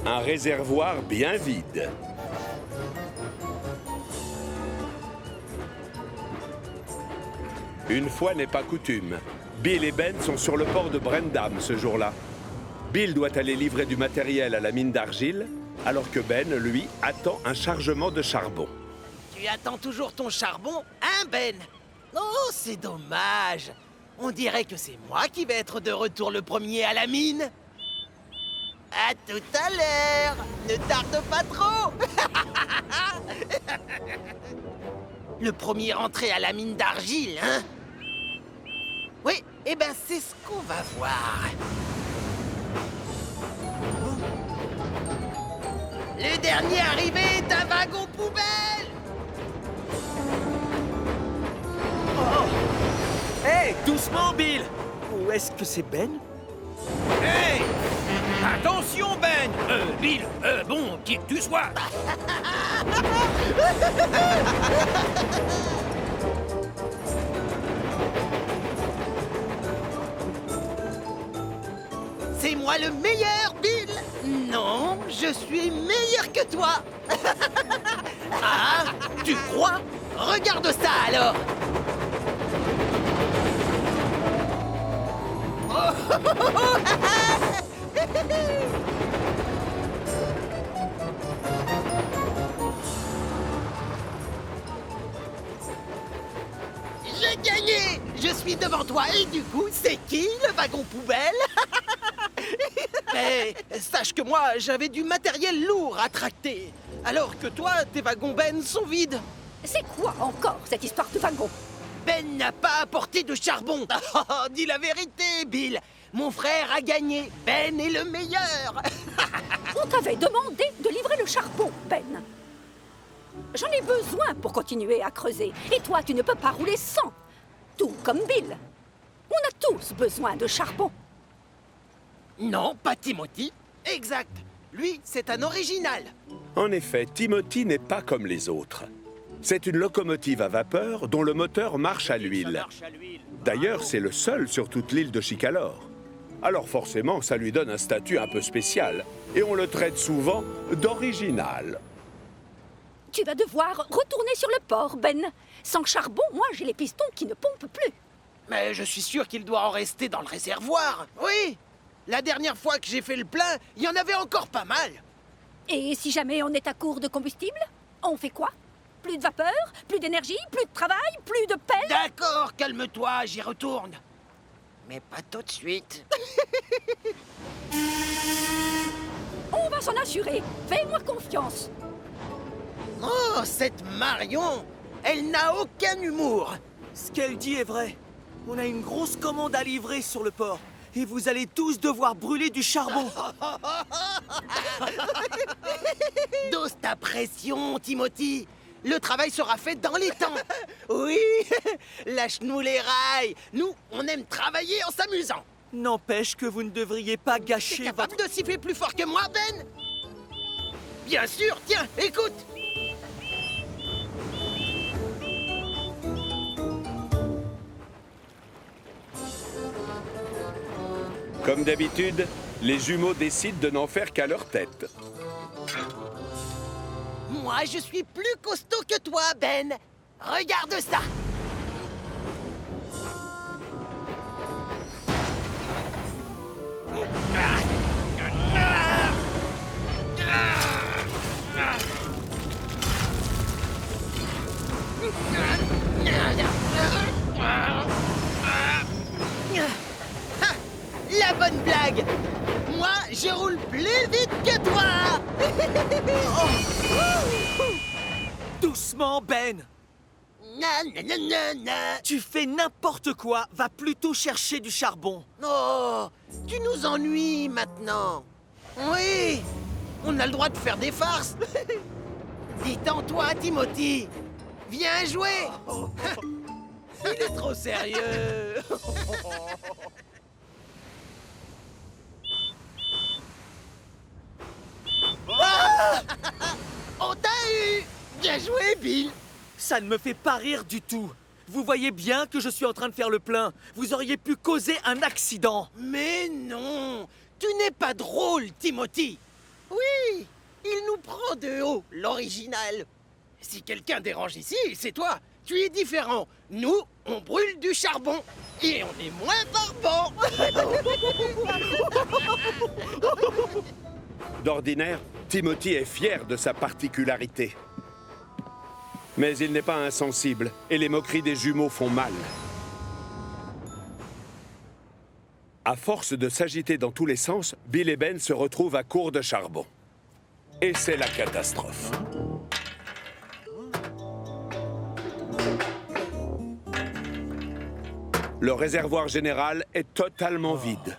un réservoir bien vide. Une fois n'est pas coutume, Bill et Ben sont sur le port de Brendam ce jour-là. Bill doit aller livrer du matériel à la mine d'argile, alors que Ben, lui, attend un chargement de charbon. Tu attends toujours ton charbon, hein, Ben? Oh, c'est dommage. On dirait que c'est moi qui vais être de retour le premier à la mine. À tout à l'heure. Ne tarde pas trop. Le premier rentré à la mine d'argile, hein? Oui, eh ben c'est ce qu'on va voir. Le dernier arrivé est un wagon poubelle. Hé, doucement, Bill! Ou est-ce que c'est Ben? Hey! Attention, Ben! Bill, bon, qui que tu sois! C'est moi le meilleur, Bill! Non, je suis meilleur que toi! Ah, tu crois? Regarde ça alors! J'ai gagné! Je suis devant toi et du coup, c'est qui le wagon poubelle? Mais sache que moi, j'avais du matériel lourd à tracter, alors que toi, tes wagons Ben sont vides. C'est quoi encore cette histoire de wagon? Ben n'a pas apporté de charbon. Oh, dis la vérité, Bill. Mon frère a gagné. Ben est le meilleur. On t'avait demandé de livrer le charbon, Ben. J'en ai besoin pour continuer à creuser. Et toi, tu ne peux pas rouler sans. Tout comme Bill. On a tous besoin de charbon. Non, pas Timothy. Exact. Lui, c'est un original. En effet, Timothy n'est pas comme les autres. C'est une locomotive à vapeur dont le moteur marche à l'huile. D'ailleurs, c'est le seul sur toute l'île de Chicalor. Alors forcément, ça lui donne un statut un peu spécial. Et on le traite souvent d'original. Tu vas devoir retourner sur le port, Ben. Sans charbon, moi, j'ai les pistons qui ne pompent plus. Mais je suis sûr qu'il doit en rester dans le réservoir. Oui. La dernière fois que j'ai fait le plein, il y en avait encore pas mal. Et si jamais on est à court de combustible, on fait quoi? Plus de vapeur, plus d'énergie, plus de travail, plus de pelle? D'accord, calme-toi, j'y retourne. Mais pas tout de suite. On va s'en assurer. Fais-moi confiance. Oh, cette Marion! Elle n'a aucun humour. Ce qu'elle dit est vrai. On a une grosse commande à livrer sur le port. Et vous allez tous devoir brûler du charbon. Dose ta pression, Timothy. Le travail sera fait dans les temps. Oui, lâche-nous les rails. Nous, on aime travailler en s'amusant. N'empêche que vous ne devriez pas T'es gâcher capable votre... de siffler plus fort que moi, Ben? Bien sûr, tiens, écoute. Comme d'habitude, les jumeaux décident de n'en faire qu'à leur tête. Moi, je suis plus costaud que toi, Ben. Regarde ça. Ah, la bonne blague. Moi, je roule plus vite que toi. Doucement, Ben! Tu fais n'importe quoi, va plutôt chercher du charbon. Oh, tu nous ennuies maintenant. Oui, on a le droit de faire des farces. Détends-toi, Timothy. Viens jouer. Il est trop sérieux. Ah, on t'a eu. Bien joué, Bill. Ça ne me fait pas rire du tout. Vous voyez bien que je suis en train de faire le plein. Vous auriez pu causer un accident. Mais non, tu n'es pas drôle, Timothy. Oui, il nous prend de haut, l'original. Si quelqu'un dérange ici, c'est toi. Tu es différent. Nous, on brûle du charbon. Et on est moins barbant. D'ordinaire, Timothy est fier de sa particularité. Mais il n'est pas insensible, et les moqueries des jumeaux font mal. À force de s'agiter dans tous les sens, Bill et Ben se retrouvent à court de charbon. Et c'est la catastrophe. Le réservoir général est totalement vide.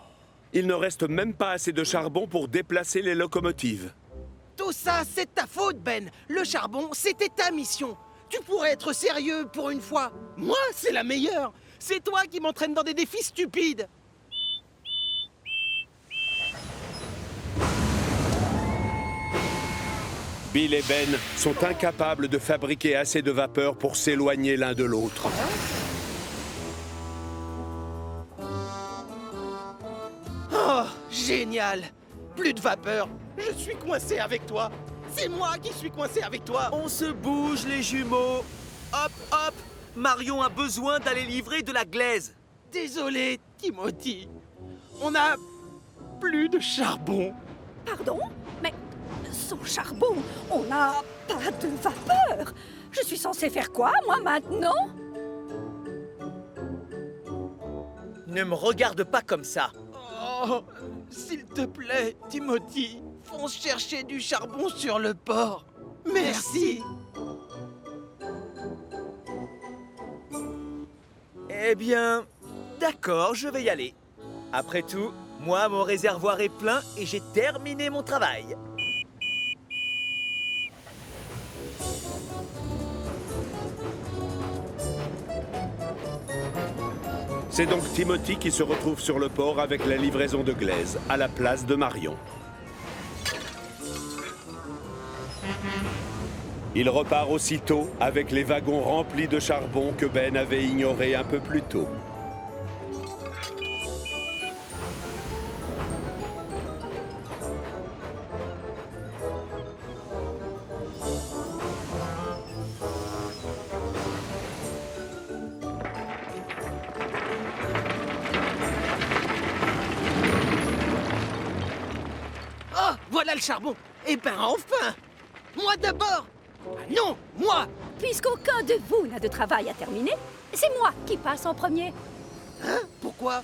Il ne reste même pas assez de charbon pour déplacer les locomotives. Tout ça, c'est ta faute, Ben. Le charbon, c'était ta mission. Tu pourrais être sérieux pour une fois. Moi, c'est la meilleure. C'est toi qui m'entraînes dans des défis stupides. Bill et Ben sont incapables de fabriquer assez de vapeur pour s'éloigner l'un de l'autre. Oh, génial. Plus de vapeur. Je suis coincé avec toi. C'est moi qui suis coincé avec toi. On se bouge, les jumeaux. Hop, hop. Marion a besoin d'aller livrer de la glaise. Désolé, Timothy. On a plus de charbon. Pardon? Mais sans charbon, on n'a pas de vapeur. Je suis censée faire quoi, moi, maintenant? Ne me regarde pas comme ça. Oh, s'il te plaît, Timothy, fonce chercher du charbon sur le port. Merci. Eh bien, d'accord, je vais y aller. Après tout, moi, mon réservoir est plein et j'ai terminé mon travail. C'est donc Timothy qui se retrouve sur le port avec la livraison de glaise, à la place de Marion. Il repart aussitôt avec les wagons remplis de charbon que Ben avait ignorés un peu plus tôt. Oh, voilà le charbon. Eh ben enfin. Moi d'abord. Ah non, moi. Puisqu'aucun de vous n'a de travail à terminer, c'est moi qui passe en premier. Hein? Pourquoi?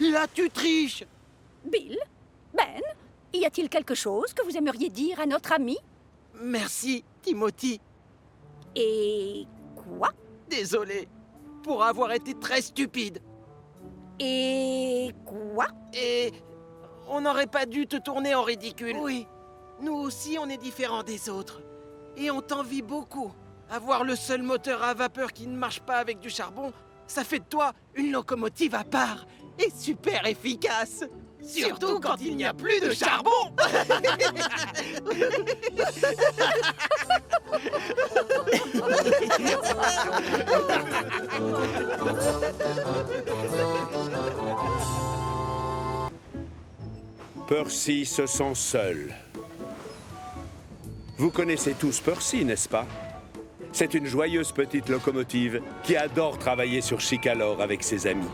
Là, tu triches. Bill? Ben? Y a-t-il quelque chose que vous aimeriez dire à notre ami? Merci, Timothy. Et quoi? Désolé pour avoir été très stupide. Et quoi? Et on n'aurait pas dû te tourner en ridicule. Oui, nous aussi on est différents des autres. Et on t'envie beaucoup. Avoir le seul moteur à vapeur qui ne marche pas avec du charbon, ça fait de toi une locomotive à part et super efficace. Surtout quand il n'y a plus de charbon. Percy se sent seul. Vous connaissez tous Percy, n'est-ce pas? C'est une joyeuse petite locomotive qui adore travailler sur Chicalor avec ses amis.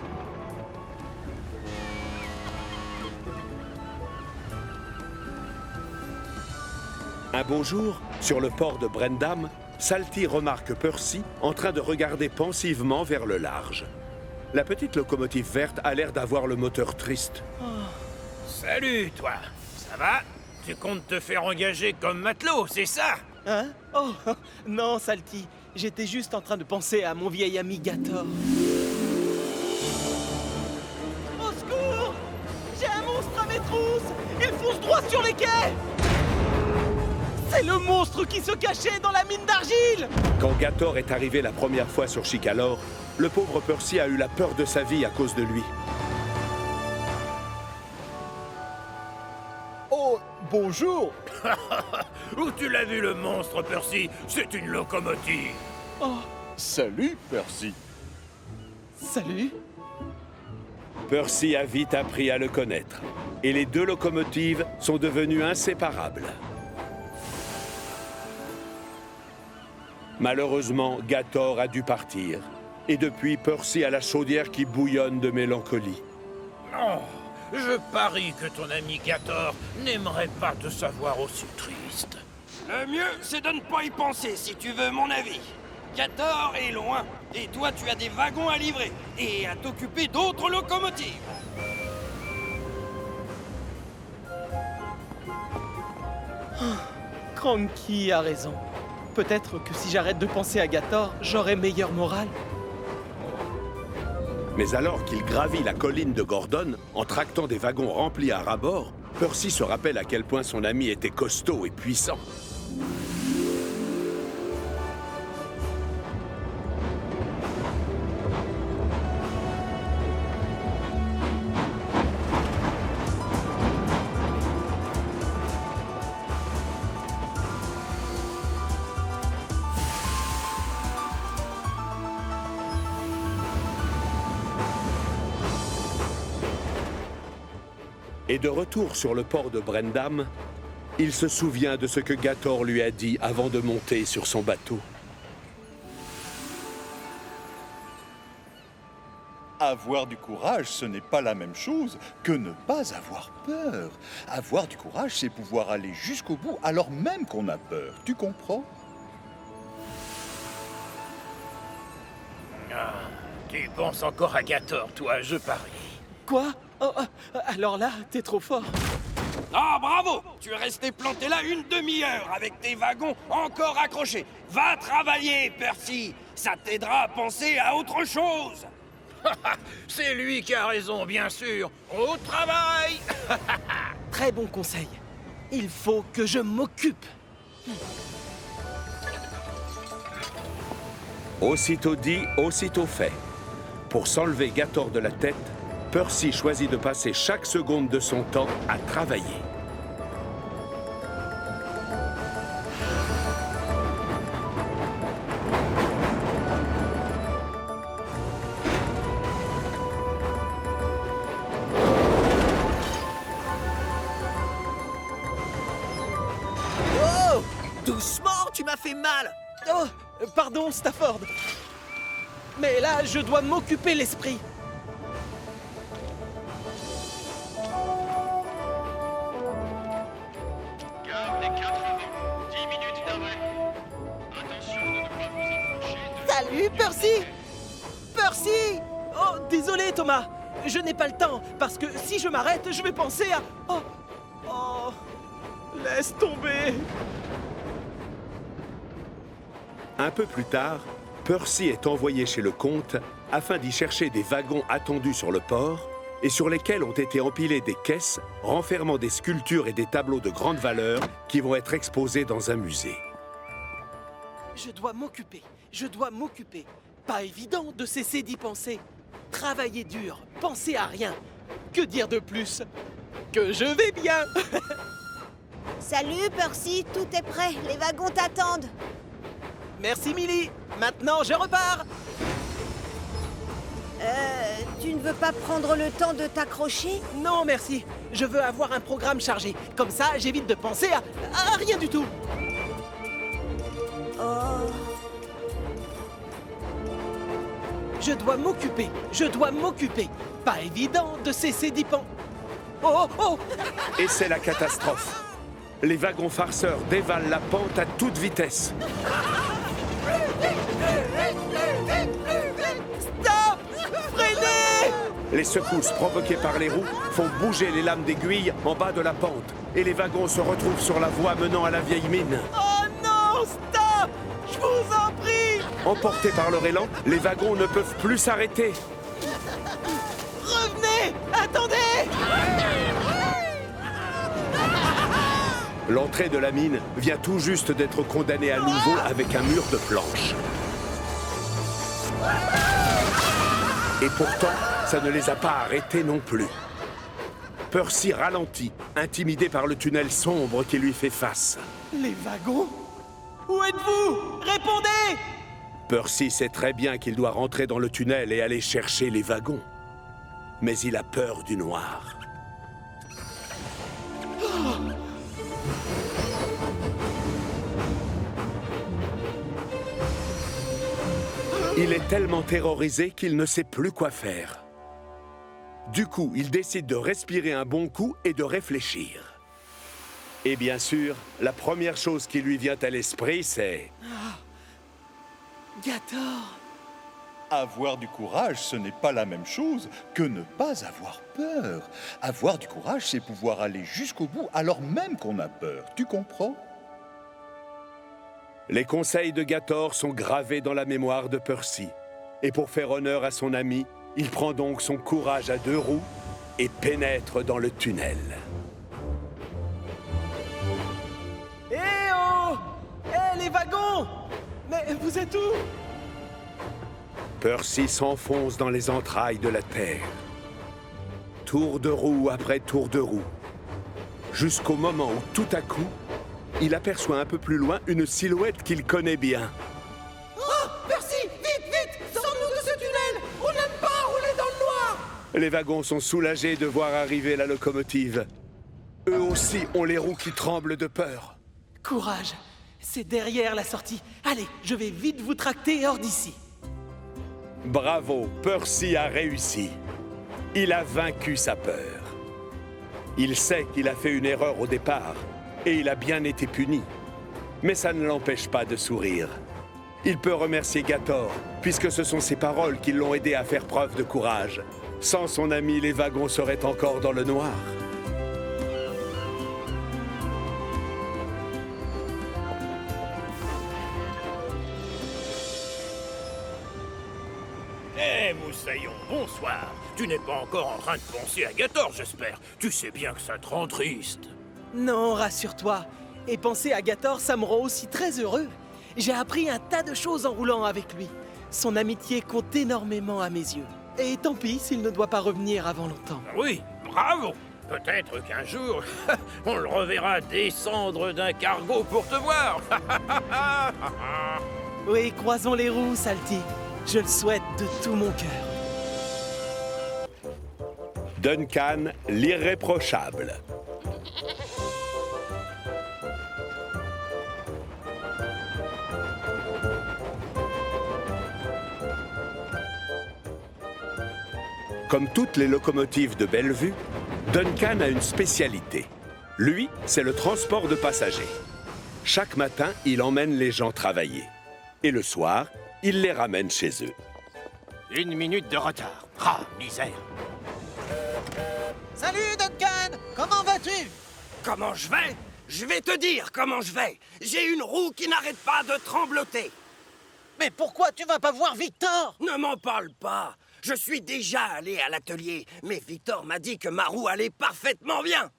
Un beau jour, sur le port de Brendam, Salty remarque Percy en train de regarder pensivement vers le large. La petite locomotive verte a l'air d'avoir le moteur triste. Salut, toi. Ça va? Tu comptes te faire engager comme matelot, c'est ça? Hein? Oh, non, Salty. J'étais juste en train de penser à mon vieil ami Gator. Au secours! J'ai un monstre à mes trousses! Il fonce droit sur les quais! C'est le monstre qui se cachait dans la mine d'argile! Quand Gator est arrivé la première fois sur Chicalor, le pauvre Percy a eu la peur de sa vie à cause de lui. Oh, bonjour! Où tu l'as vu, le monstre, Percy? C'est une locomotive. Oh, Salut, Percy. salut! Percy a vite appris à le connaître, et les deux locomotives sont devenues inséparables. Malheureusement, Gator a dû partir, et depuis, Percy a la chaudière qui bouillonne de mélancolie. Oh, je parie que ton ami Gator n'aimerait pas te savoir aussi triste. Le mieux, c'est de ne pas y penser, si tu veux mon avis. Gator est loin, et toi tu as des wagons à livrer, et à t'occuper d'autres locomotives. Cranky a raison. Peut-être que si j'arrête de penser à Gator, j'aurai meilleure morale. Mais alors qu'il gravit la colline de Gordon, en tractant des wagons remplis à ras-bord, Percy se rappelle à quel point son ami était costaud et puissant. Et de retour sur le port de Brendam, il se souvient de ce que Gator lui a dit avant de monter sur son bateau. Avoir du courage, ce n'est pas la même chose que ne pas avoir peur. Avoir du courage, c'est pouvoir aller jusqu'au bout alors même qu'on a peur. Tu comprends? Ah, tu penses encore à Gator, toi, je parie. Quoi? Oh, alors là, t'es trop fort. Ah, bravo! Tu es resté planté là une demi-heure avec tes wagons encore accrochés. Va travailler, Percy! Ça t'aidera à penser à autre chose! C'est lui qui a raison, bien sûr. Au travail! Très bon conseil. Il faut que je m'occupe. Aussitôt dit, aussitôt fait. Pour s'enlever Gator de la tête, Percy choisit de passer chaque seconde de son temps à travailler. Oh! Doucement, tu m'as fait mal! Oh, pardon, Stafford. Mais là, je dois m'occuper l'esprit. Gare des 4 vents, 10 minutes d'arrêt. Attention de ne pas vous approcher de... Salut, Percy! Percy! Oh, désolé, Thomas. Je n'ai pas le temps, parce que si je m'arrête, je vais penser à... Oh, oh, laisse tomber. Un peu plus tard, Percy est envoyé chez le comte afin d'y chercher des wagons attendus sur le port et sur lesquels ont été empilées des caisses renfermant des sculptures et des tableaux de grande valeur qui vont être exposés dans un musée. Je dois m'occuper. Je dois m'occuper. Pas évident de cesser d'y penser. Travailler dur, penser à rien. Que dire de plus? Que je vais bien. Salut Percy, tout est prêt, les wagons t'attendent. Merci Millie. Maintenant, je repars. Tu ne veux pas prendre le temps de t'accrocher? Non, merci. Je veux avoir un programme chargé. Comme ça, j'évite de penser à rien du tout. Oh. Je dois m'occuper. Je dois m'occuper. Pas évident de cesser d'y penser. Oh, oh! Et c'est la catastrophe. Les wagons farceurs dévalent la pente à toute vitesse. Stop! Freinez! Les secousses provoquées par les roues font bouger les lames d'aiguille en bas de la pente et les wagons se retrouvent sur la voie menant à la vieille mine. Oh non! Stop! Je vous en prie! Emportés par leur élan, les wagons ne peuvent plus s'arrêter. Revenez! Attendez! L'entrée de la mine vient tout juste d'être condamnée à nouveau avec un mur de planches. Et pourtant, ça ne les a pas arrêtés non plus. Percy ralentit, intimidé par le tunnel sombre qui lui fait face. Les wagons? Où êtes-vous? Répondez! Percy sait très bien qu'il doit rentrer dans le tunnel et aller chercher les wagons. mais il a peur du noir. Il est tellement terrorisé qu'il ne sait plus quoi faire. Du coup, il décide de respirer un bon coup et de réfléchir. Et bien sûr, la première chose qui lui vient à l'esprit, c'est... Gator! Avoir du courage, ce n'est pas la même chose que ne pas avoir peur. Avoir du courage, c'est pouvoir aller jusqu'au bout alors même qu'on a peur. Tu comprends? Les conseils de Gator sont gravés dans la mémoire de Percy. Et pour faire honneur à son ami, il prend donc son courage à 2 roues et pénètre dans le tunnel. Eh oh! Eh les wagons! Mais vous êtes où? Percy s'enfonce dans les entrailles de la terre. Tour de roue après tour de roue. Jusqu'au moment où tout à coup, il aperçoit un peu plus loin une silhouette qu'il connaît bien. Oh, Percy, vite, vite, sors-nous de ce tunnel. On n'aime pas rouler dans le noir. Les wagons sont soulagés de voir arriver la locomotive. Eux aussi ont les roues qui tremblent de peur. Courage, c'est derrière la sortie. Allez, je vais vite vous tracter hors d'ici. Bravo, Percy a réussi. Il a vaincu sa peur. Il sait qu'il a fait une erreur au départ, et il a bien été puni. Mais ça ne l'empêche pas de sourire. Il peut remercier Gator, puisque ce sont ses paroles qui l'ont aidé à faire preuve de courage. Sans son ami, les wagons seraient encore dans le noir. Eh, Moussaillon, bonsoir. Tu n'es pas encore en train de penser à Gator, j'espère. Tu sais bien que ça te rend triste. Non, rassure-toi. Et penser à Gator, ça me rend aussi très heureux. J'ai appris un tas de choses en roulant avec lui. Son amitié compte énormément à mes yeux. Et tant pis s'il ne doit pas revenir avant longtemps. Oui, bravo. Peut-être qu'un jour, on le reverra descendre d'un cargo pour te voir. Oui, croisons les roues, Salty. Je le souhaite de tout mon cœur. Duncan, l'irréprochable. Comme toutes les locomotives de Bellevue, Duncan a une spécialité. Lui, c'est le transport de passagers. Chaque matin, il emmène les gens travailler. Et le soir, il les ramène chez eux. 1 minute de retard. Ah, misère. Salut, Duncan. Comment vas-tu? Comment je vais? Je vais te dire comment je vais. J'ai une roue qui n'arrête pas de trembloter. Mais pourquoi tu vas pas voir Victor? Ne m'en parle pas. Je suis déjà allé à l'atelier, mais Victor m'a dit que ma roue allait parfaitement bien.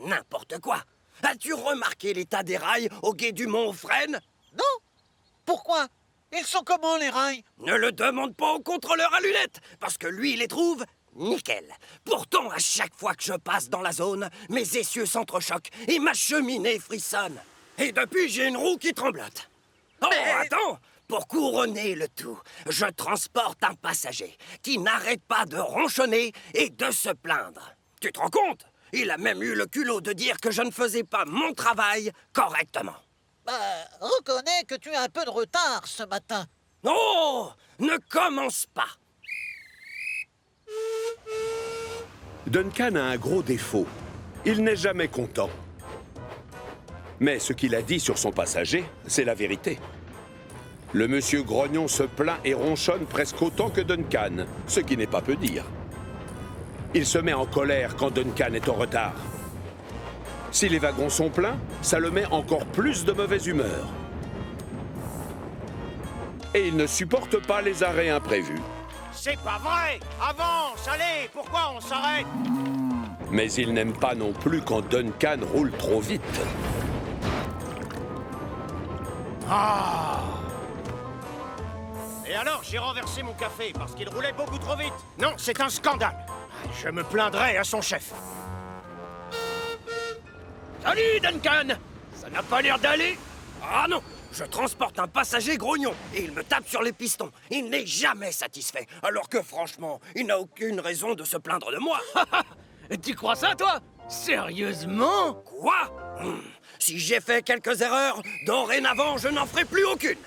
N'importe quoi. As-tu remarqué l'état des rails au gué du mont Frêne? Non. Pourquoi? Ils sont comment, les rails? Ne le demande pas au contrôleur à lunettes, parce que lui, il les trouve nickel. Pourtant, à chaque fois que je passe dans la zone, mes essieux s'entrechoquent et ma cheminée frissonne. Et depuis, j'ai une roue qui tremblote. Oh, attends! Pour couronner le tout, je transporte un passager qui n'arrête pas de ronchonner et de se plaindre. Tu te rends compte? Il a même eu le culot de dire que je ne faisais pas mon travail correctement. Reconnais que tu as un peu de retard ce matin. Oh! Ne commence pas! Duncan a un gros défaut. Il n'est jamais content. Mais ce qu'il a dit sur son passager, c'est la vérité. Le monsieur Grognon se plaint et ronchonne presque autant que Duncan, ce qui n'est pas peu dire. Il se met en colère quand Duncan est en retard. Si les wagons sont pleins, ça le met encore plus de mauvaise humeur. Et il ne supporte pas les arrêts imprévus. C'est pas vrai! Avance, allez! Pourquoi on s'arrête? Mais il n'aime pas non plus quand Duncan roule trop vite. Ah! Et alors, j'ai renversé mon café parce qu'il roulait beaucoup trop vite. Non, c'est un scandale. Je me plaindrai à son chef. Salut, Duncan! Ça n'a pas l'air d'aller? Ah non! Je transporte un passager grognon et il me tape sur les pistons. Il n'est jamais satisfait, alors que franchement, il n'a aucune raison de se plaindre de moi. Tu crois ça, toi? Sérieusement? Quoi? Si j'ai fait quelques erreurs, dorénavant, je n'en ferai plus aucune.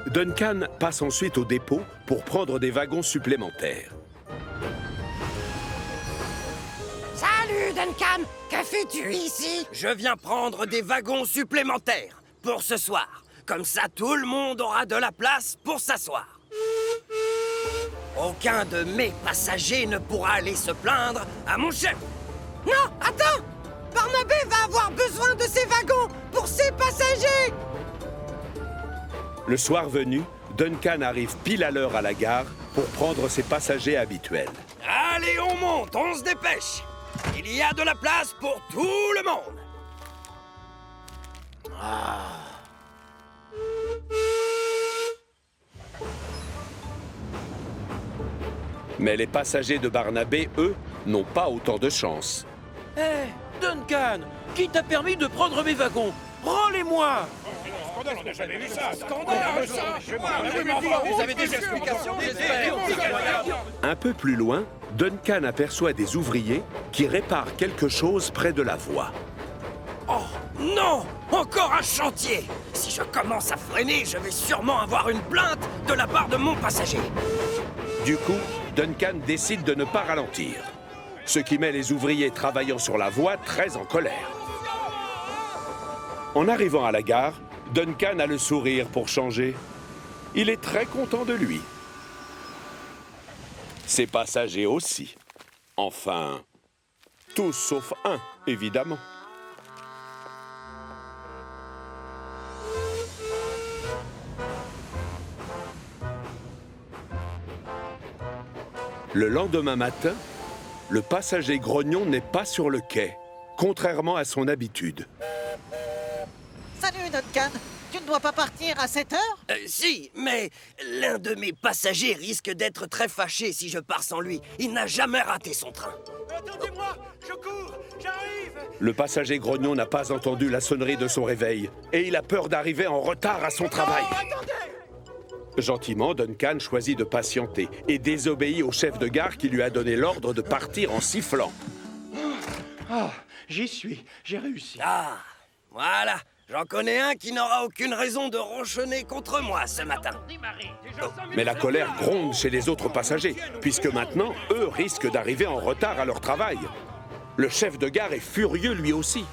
Duncan passe ensuite au dépôt pour prendre des wagons supplémentaires. Salut, Duncan! Que fais-tu ici? Je viens prendre des wagons supplémentaires pour ce soir. Comme ça, tout le monde aura de la place pour s'asseoir. Aucun de mes passagers ne pourra aller se plaindre à mon chef. Non, attends! Barnabé va avoir besoin de ces wagons pour ses passagers! Le soir venu, Duncan arrive pile à l'heure à la gare pour prendre ses passagers habituels. Allez, on monte, on se dépêche. Il y a de la place pour tout le monde. Mais les passagers de Barnabé, eux, n'ont pas autant de chance. Hé, Duncan, qui t'a permis de prendre mes wagons? Rends-les-moi! Vous avez des explications, j'espère. Un peu plus loin, Duncan aperçoit des ouvriers qui réparent quelque chose près de la voie. Oh, non! Encore un chantier! Si je commence à freiner, je vais sûrement avoir une plainte de la part de mon passager. Du coup, Duncan décide de ne pas ralentir, ce qui met les ouvriers travaillant sur la voie très en colère. En arrivant à la gare, Duncan a le sourire pour changer. Il est très content de lui. Ses passagers aussi. Enfin, tous sauf un, évidemment. Le lendemain matin, le passager grognon n'est pas sur le quai, contrairement à son habitude. Salut, Duncan! Tu ne dois pas partir à 7 heures? Si, mais l'un de mes passagers risque d'être très fâché si je pars sans lui. Il n'a jamais raté son train. Attendez-moi! Je cours! J'arrive! Le passager grognon n'a pas entendu la sonnerie de son réveil et il a peur d'arriver en retard à son travail. Gentiment, Duncan choisit de patienter et désobéit au chef de gare qui lui a donné l'ordre de partir en sifflant. Ah, j'y suis, j'ai réussi. Ah, voilà. J'en connais un qui n'aura aucune raison de ronchonner contre moi ce matin. Mais la colère gronde chez les autres passagers, puisque maintenant, eux risquent d'arriver en retard à leur travail. Le chef de gare est furieux lui aussi.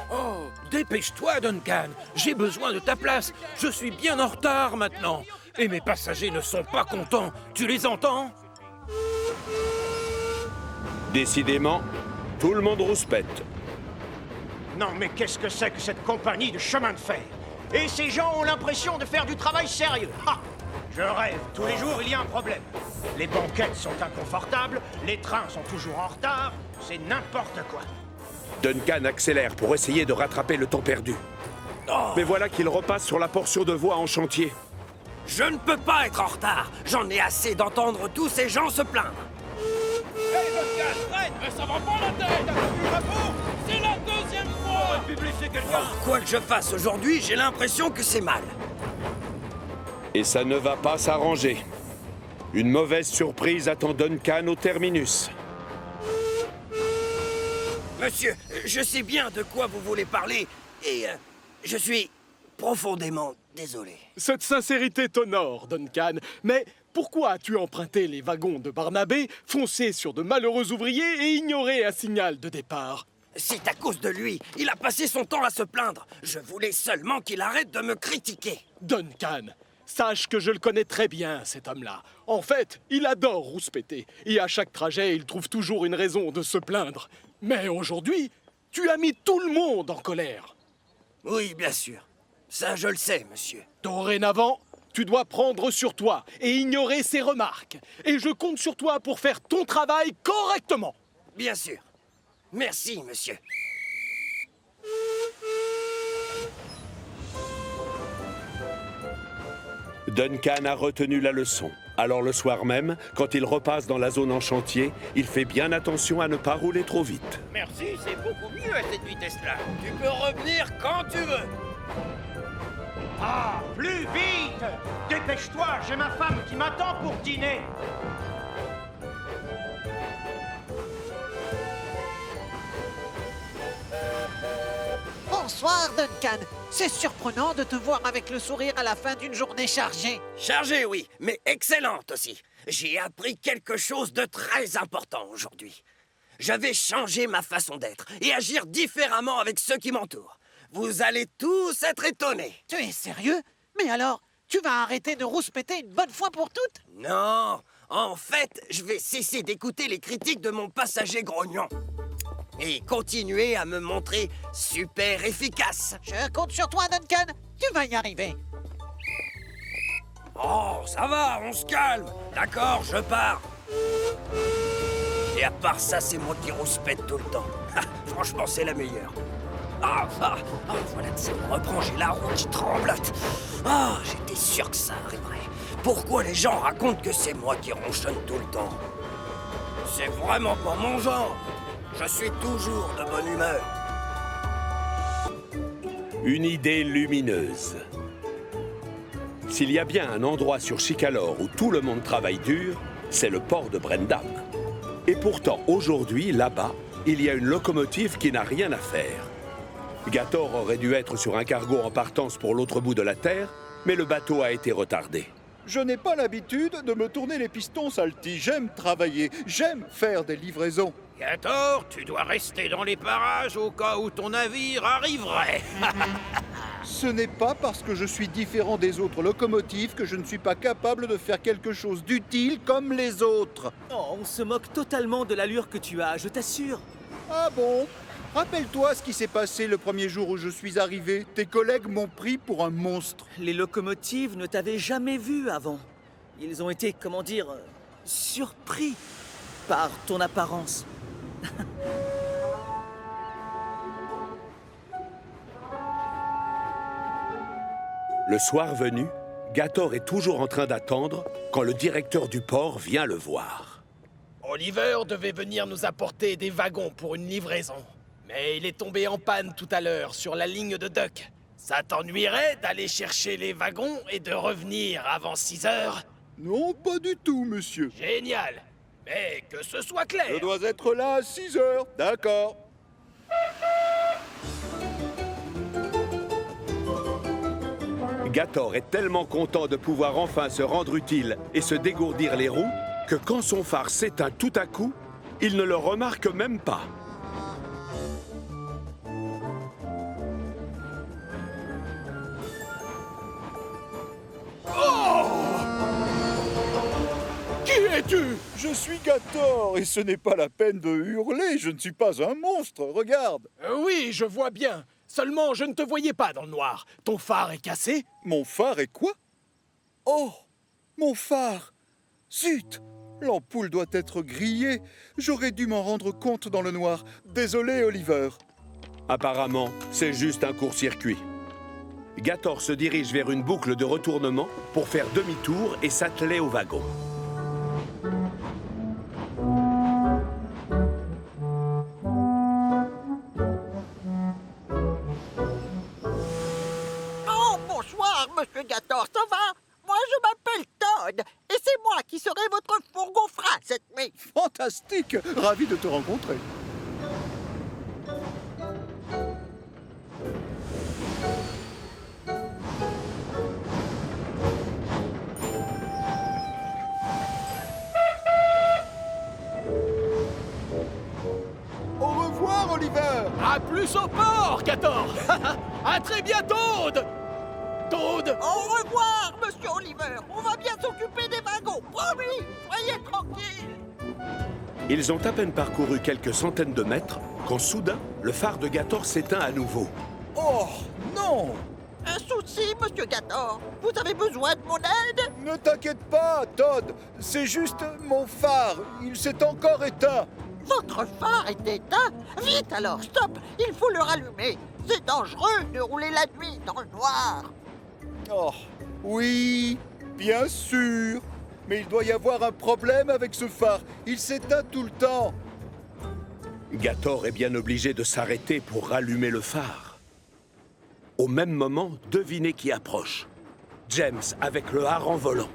Oh, dépêche-toi, Duncan. J'ai besoin de ta place. Je suis bien en retard maintenant. Et mes passagers ne sont pas contents. Tu les entends? Décidément, tout le monde rouspète. Non, mais qu'est-ce que c'est que cette compagnie de chemin de fer? Et ces gens ont l'impression de faire du travail sérieux. Ah! Je rêve, tous les jours il y a un problème. Les banquettes sont inconfortables, les trains sont toujours en retard, c'est n'importe quoi. Duncan accélère pour essayer de rattraper le temps perdu. Mais voilà qu'il repasse sur la portion de voie en chantier. Je ne peux pas être en retard. J'en ai assez d'entendre tous ces gens se plaindre. Hey, Duncan, freine! Mais ça va pas la tête! T'as vu le drapeau? C'est la deuxième fois! On aurait pu blesser quelqu'un! Quoi que je fasse aujourd'hui, j'ai l'impression que c'est mal. Et ça ne va pas s'arranger. Une mauvaise surprise attend Duncan au terminus. Monsieur, je sais bien de quoi vous voulez parler et je suis profondément désolé. Cette sincérité t'honore, Duncan, mais pourquoi as-tu emprunté les wagons de Barnabé, foncé sur de malheureux ouvriers et ignoré un signal de départ? C'est à cause de lui. Il a passé son temps à se plaindre. Je voulais seulement qu'il arrête de me critiquer. Duncan, sache que je le connais très bien, cet homme-là. En fait, il adore rouspéter, et à chaque trajet, il trouve toujours une raison de se plaindre. Mais aujourd'hui, tu as mis tout le monde en colère. Oui, bien sûr. Ça, je le sais, monsieur. Dorénavant, tu dois prendre sur toi et ignorer ses remarques. Et je compte sur toi pour faire ton travail correctement. Bien sûr. Merci, monsieur. Duncan a retenu la leçon Alors le soir même, quand il repasse dans la zone en chantier, il fait bien attention à ne pas rouler trop vite. Merci, c'est beaucoup mieux à cette vitesse-là. Tu peux revenir quand tu veux. Ah, plus vite! Dépêche-toi, j'ai ma femme qui m'attend pour dîner. Bonsoir, Duncan. C'est surprenant de te voir avec le sourire à la fin d'une journée chargée. Chargée, oui, mais excellente aussi. J'ai appris quelque chose de très important aujourd'hui. Je vais changer ma façon d'être et agir différemment avec ceux qui m'entourent. Vous allez tous être étonnés. Tu es sérieux? Mais alors, tu vas arrêter de rouspéter une bonne fois pour toutes? Non, en fait, je vais cesser d'écouter les critiques de mon passager grognon. Et continuer à me montrer super efficace. Je compte sur toi, Duncan. Tu vas y arriver. Oh, ça va, on se calme. D'accord, je pars. Et à part ça, c'est moi qui rouspète tout le temps. Franchement, c'est la meilleure. Voilà que ça me reprend, j'ai la roue qui tremble. J'étais sûr que ça arriverait. Pourquoi les gens racontent que c'est moi qui ronchonne tout le temps? C'est vraiment pas mon genre. Je suis toujours de bonne humeur. Une idée lumineuse. S'il y a bien un endroit sur Chicalor où tout le monde travaille dur, c'est le port de Brendam. Et pourtant, aujourd'hui, là-bas, il y a une locomotive qui n'a rien à faire. Gator aurait dû être sur un cargo en partance pour l'autre bout de la Terre, mais le bateau a été retardé. Je n'ai pas l'habitude de me tourner les pistons, Salty. J'aime travailler, j'aime faire des livraisons. Gator, tu dois rester dans les parages au cas où ton navire arriverait. Ce n'est pas parce que je suis différent des autres locomotives que je ne suis pas capable de faire quelque chose d'utile comme les autres. Oh, on se moque totalement de l'allure que tu as, je t'assure. Ah bon? Rappelle-toi ce qui s'est passé le premier jour où je suis arrivé. Tes collègues m'ont pris pour un monstre. Les locomotives ne t'avaient jamais vu avant. Ils ont été, comment dire, surpris par ton apparence. Le soir venu, Gator est toujours en train d'attendre quand le directeur du port vient le voir. Oliver devait venir nous apporter des wagons pour une livraison. Mais il est tombé en panne tout à l'heure sur la ligne de Duck. Ça t'ennuierait d'aller chercher les wagons et de revenir avant 6 heures? Non, pas du tout, monsieur. Génial. Mais que ce soit clair. Je dois être là à 6 heures, d'accord. Gator est tellement content de pouvoir enfin se rendre utile et se dégourdir les roues que quand son phare s'éteint tout à coup, il ne le remarque même pas. Qui es-tu? Je suis Gator et ce n'est pas la peine de hurler. Je ne suis pas un monstre, regarde. Oui, je vois bien. Seulement, je ne te voyais pas dans le noir. Ton phare est cassé? Mon phare est quoi? Oh, mon phare! Zut! L'ampoule doit être grillée. J'aurais dû m'en rendre compte dans le noir. Désolé, Oliver. Apparemment, c'est juste un court-circuit. Gator se dirige vers une boucle de retournement pour faire demi-tour et s'atteler au wagon. Oh, bonsoir, monsieur Gator, ça va? Moi, je m'appelle Todd, et c'est moi qui serai votre fourgon frein cette nuit. Fantastique! Ravi de te rencontrer. Au revoir, Oliver! À plus au port, Gator. À très bientôt, Toad. Au revoir, monsieur Oliver. On va bien s'occuper des wagons, promis. Soyez tranquille. Ils ont à peine parcouru quelques centaines de mètres quand soudain, le phare de Gator s'éteint à nouveau. Oh, non! Un souci, monsieur Gator? Vous avez besoin de mon aide? Ne t'inquiète pas, Todd. C'est juste mon phare. Il s'est encore éteint. Votre phare est éteint? Vite alors, stop! Il faut le rallumer. C'est dangereux de rouler la nuit dans le noir. Oh, oui, bien sûr. Mais il doit y avoir un problème avec ce phare. Il s'éteint tout le temps. Gator est bien obligé de s'arrêter pour rallumer le phare. Au même moment, devinez qui approche. James avec le hareng volant.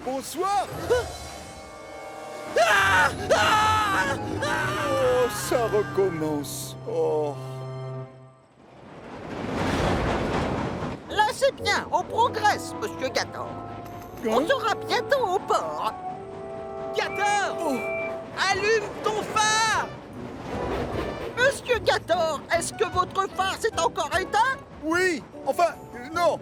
Bonsoir. Oh, ça recommence. Oh. Là, c'est bien, on progresse, Monsieur Gator. On sera bientôt au port. Gator! Allume ton phare! Monsieur Gator, est-ce que votre phare s'est encore éteint? Oui, enfin, non.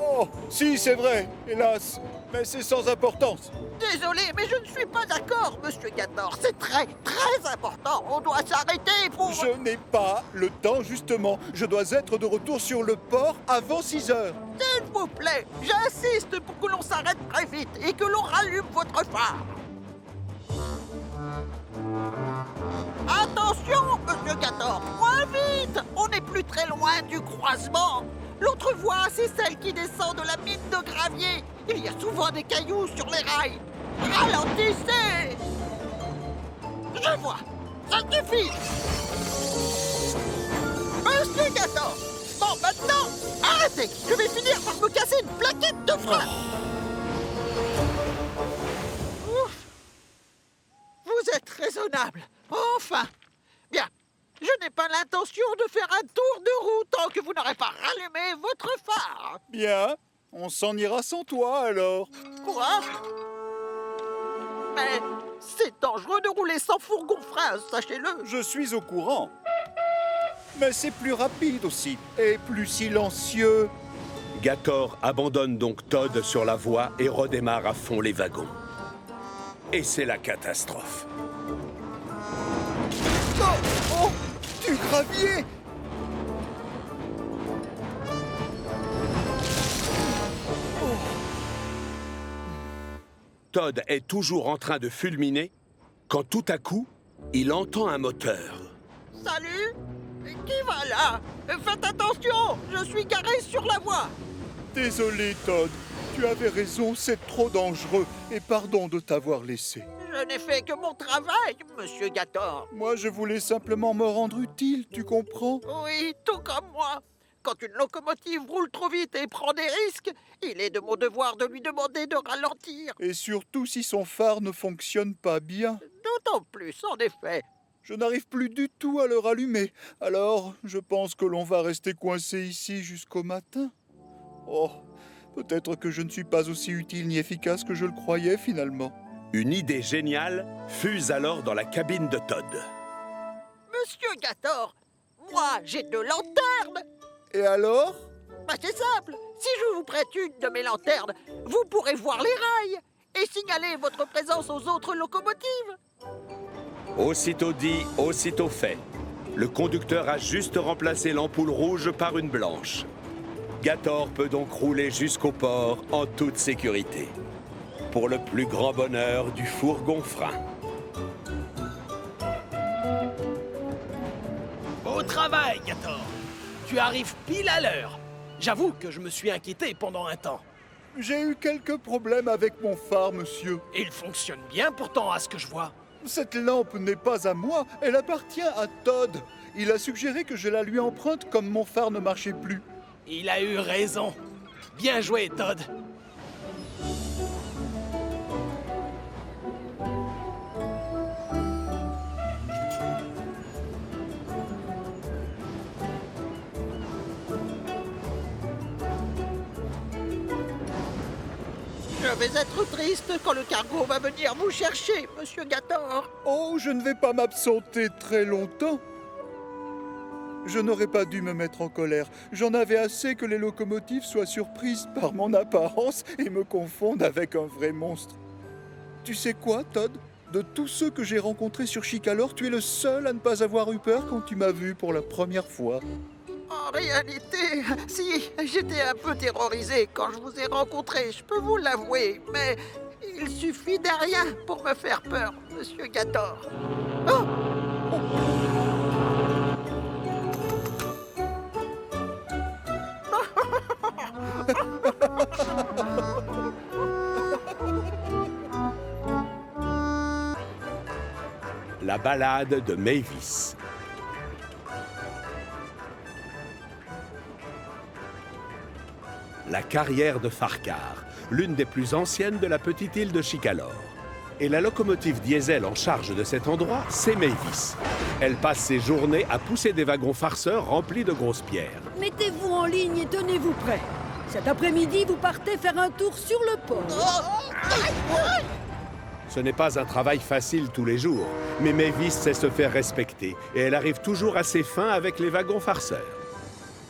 Oh, si, c'est vrai, hélas. Mais c'est sans importance. Désolé, mais je ne suis pas d'accord, Monsieur Gator. C'est très, très important. On doit s'arrêter pour... Je n'ai pas le temps, justement. Je dois être de retour sur le port avant 6 heures. S'il vous plaît, j'insiste pour que l'on s'arrête très vite et que l'on rallume votre phare. Attention, Monsieur Gator, moins vite! On n'est plus très loin du croisement. L'autre voie, c'est celle qui descend de la mine de gravier. Il y a souvent des cailloux sur les rails. Ralentissez! Je vois, ça suffit! Monsieur Gator! Bon, maintenant, arrêtez! Je vais finir par me casser une plaquette de frein! Ouf! Vous êtes raisonnable. Enfin! Bien. Je n'ai pas l'intention de faire un tour de roue tant que vous n'aurez pas rallumé votre phare. Bien, on s'en ira sans toi alors. Quoi? Mais c'est dangereux de rouler sans fourgon-frein, sachez-le. Je suis au courant. Mais c'est plus rapide aussi, et plus silencieux. Gator abandonne donc Todd sur la voie et redémarre à fond les wagons. Et c'est la catastrophe. Oh, du gravier! Todd est toujours en train de fulminer quand tout à coup, il entend un moteur. Salut! Qui va là? Faites attention! Je suis garé sur la voie! Désolé, Todd. Tu avais raison, c'est trop dangereux. Et pardon de t'avoir laissé. Je n'ai fait que mon travail, Monsieur Gator. Moi, je voulais simplement me rendre utile, tu comprends? Oui, tout comme moi. Quand une locomotive roule trop vite et prend des risques, il est de mon devoir de lui demander de ralentir. Et surtout si son phare ne fonctionne pas bien. D'autant plus, en effet. Je n'arrive plus du tout à le rallumer. Alors, je pense que l'on va rester coincé ici jusqu'au matin. Oh, peut-être que je ne suis pas aussi utile ni efficace que je le croyais finalement. Une idée géniale fuse alors dans la cabine de Todd. Monsieur Gator, moi j'ai 2 lanternes. Et alors? Bah c'est simple, si je vous prête une de mes lanternes, vous pourrez voir les rails et signaler votre présence aux autres locomotives. Aussitôt dit, aussitôt fait. Le conducteur a juste remplacé l'ampoule rouge par une blanche. Gator peut donc rouler jusqu'au port en toute sécurité. Pour le plus grand bonheur du fourgon-frein. Beau travail, Gator. Tu arrives pile à l'heure. J'avoue que je me suis inquiété pendant un temps. J'ai eu quelques problèmes avec mon phare, monsieur. Il fonctionne bien pourtant, à ce que je vois. Cette lampe n'est pas à moi, elle appartient à Todd. Il a suggéré que je la lui emprunte comme mon phare ne marchait plus. Il a eu raison. Bien joué, Todd. Je vais être triste quand le cargo va venir vous chercher, Monsieur Gator. Oh, je ne vais pas m'absenter très longtemps. Je n'aurais pas dû me mettre en colère. J'en avais assez que les locomotives soient surprises par mon apparence et me confondent avec un vrai monstre. Tu sais quoi, Todd? De tous ceux que j'ai rencontrés sur Chicalor, tu es le seul à ne pas avoir eu peur quand tu m'as vu pour la première fois. En réalité, si, j'étais un peu terrorisé quand je vous ai rencontré, je peux vous l'avouer, mais il suffit de rien pour me faire peur, Monsieur Gator. Oh! La balade de Mavis. La carrière de Farquhar, l'une des plus anciennes de la petite île de Chicalor. Et la locomotive diesel en charge de cet endroit, c'est Mavis. Elle passe ses journées à pousser des wagons farceurs remplis de grosses pierres. Mettez-vous en ligne et tenez-vous prêts. Cet après-midi, vous partez faire un tour sur le port. Ce n'est pas un travail facile tous les jours, mais Mavis sait se faire respecter et elle arrive toujours à ses fins avec les wagons farceurs.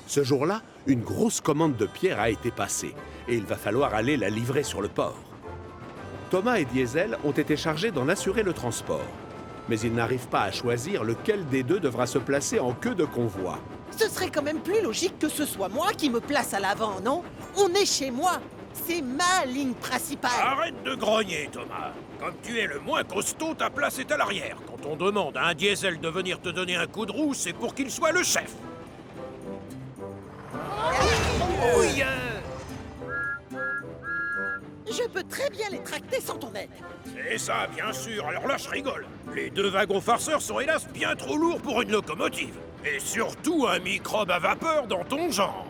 Ce jour-là, une grosse commande de pierre a été passée et il va falloir aller la livrer sur le port. Thomas et Diesel ont été chargés d'en assurer le transport, mais ils n'arrivent pas à choisir lequel des deux devra se placer en queue de convoi. Ce serait quand même plus logique que ce soit moi qui me place à l'avant, non? On est chez moi. C'est ma ligne principale. Arrête de grogner, Thomas. Comme tu es le moins costaud, ta place est à l'arrière. Quand on demande à un Diesel de venir te donner un coup de roue, c'est pour qu'il soit le chef. Oui. Je peux très bien les tracter sans ton aide. C'est ça, bien sûr. Alors là, je rigole. Les deux wagons farceurs sont hélas bien trop lourds pour une locomotive. Et surtout un microbe à vapeur dans ton genre.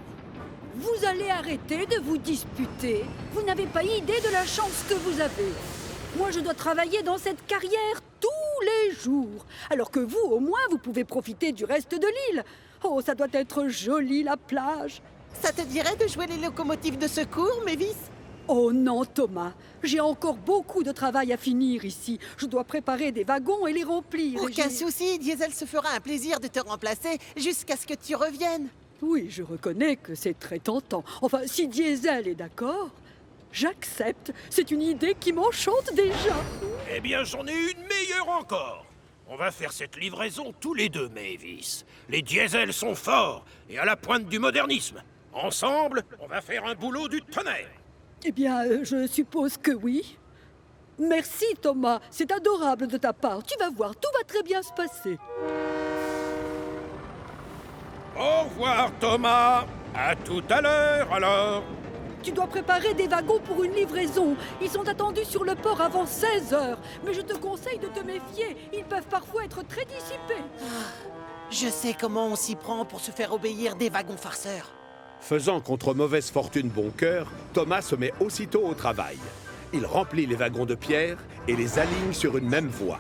Vous allez arrêter de vous disputer. Vous n'avez pas idée de la chance que vous avez. Moi, je dois travailler dans cette carrière tous les jours. Alors que vous, au moins, vous pouvez profiter du reste de l'île. Oh, ça doit être joli, la plage. Ça te dirait de jouer les locomotives de secours, Mavis? Oh non, Thomas. J'ai encore beaucoup de travail à finir ici. Je dois préparer des wagons et les remplir. Aucun souci, Diesel se fera un plaisir de te remplacer jusqu'à ce que tu reviennes. Oui, je reconnais que c'est très tentant. Enfin, si Diesel est d'accord, j'accepte. C'est une idée qui m'enchante déjà. Eh bien, j'en ai une meilleure encore. On va faire cette livraison tous les deux, Mavis. Les Diesels sont forts et à la pointe du modernisme. Ensemble, on va faire un boulot du tonnerre. Eh bien, je suppose que oui. Merci, Thomas. C'est adorable de ta part. Tu vas voir, tout va très bien se passer. Au revoir, Thomas. À tout à l'heure, alors. Tu dois préparer des wagons pour une livraison. Ils sont attendus sur le port avant 16 heures. Mais je te conseille de te méfier. Ils peuvent parfois être très dissipés. Je sais comment on s'y prend pour se faire obéir des wagons farceurs. Faisant contre mauvaise fortune bon cœur, Thomas se met aussitôt au travail. Il remplit les wagons de pierre et les aligne sur une même voie.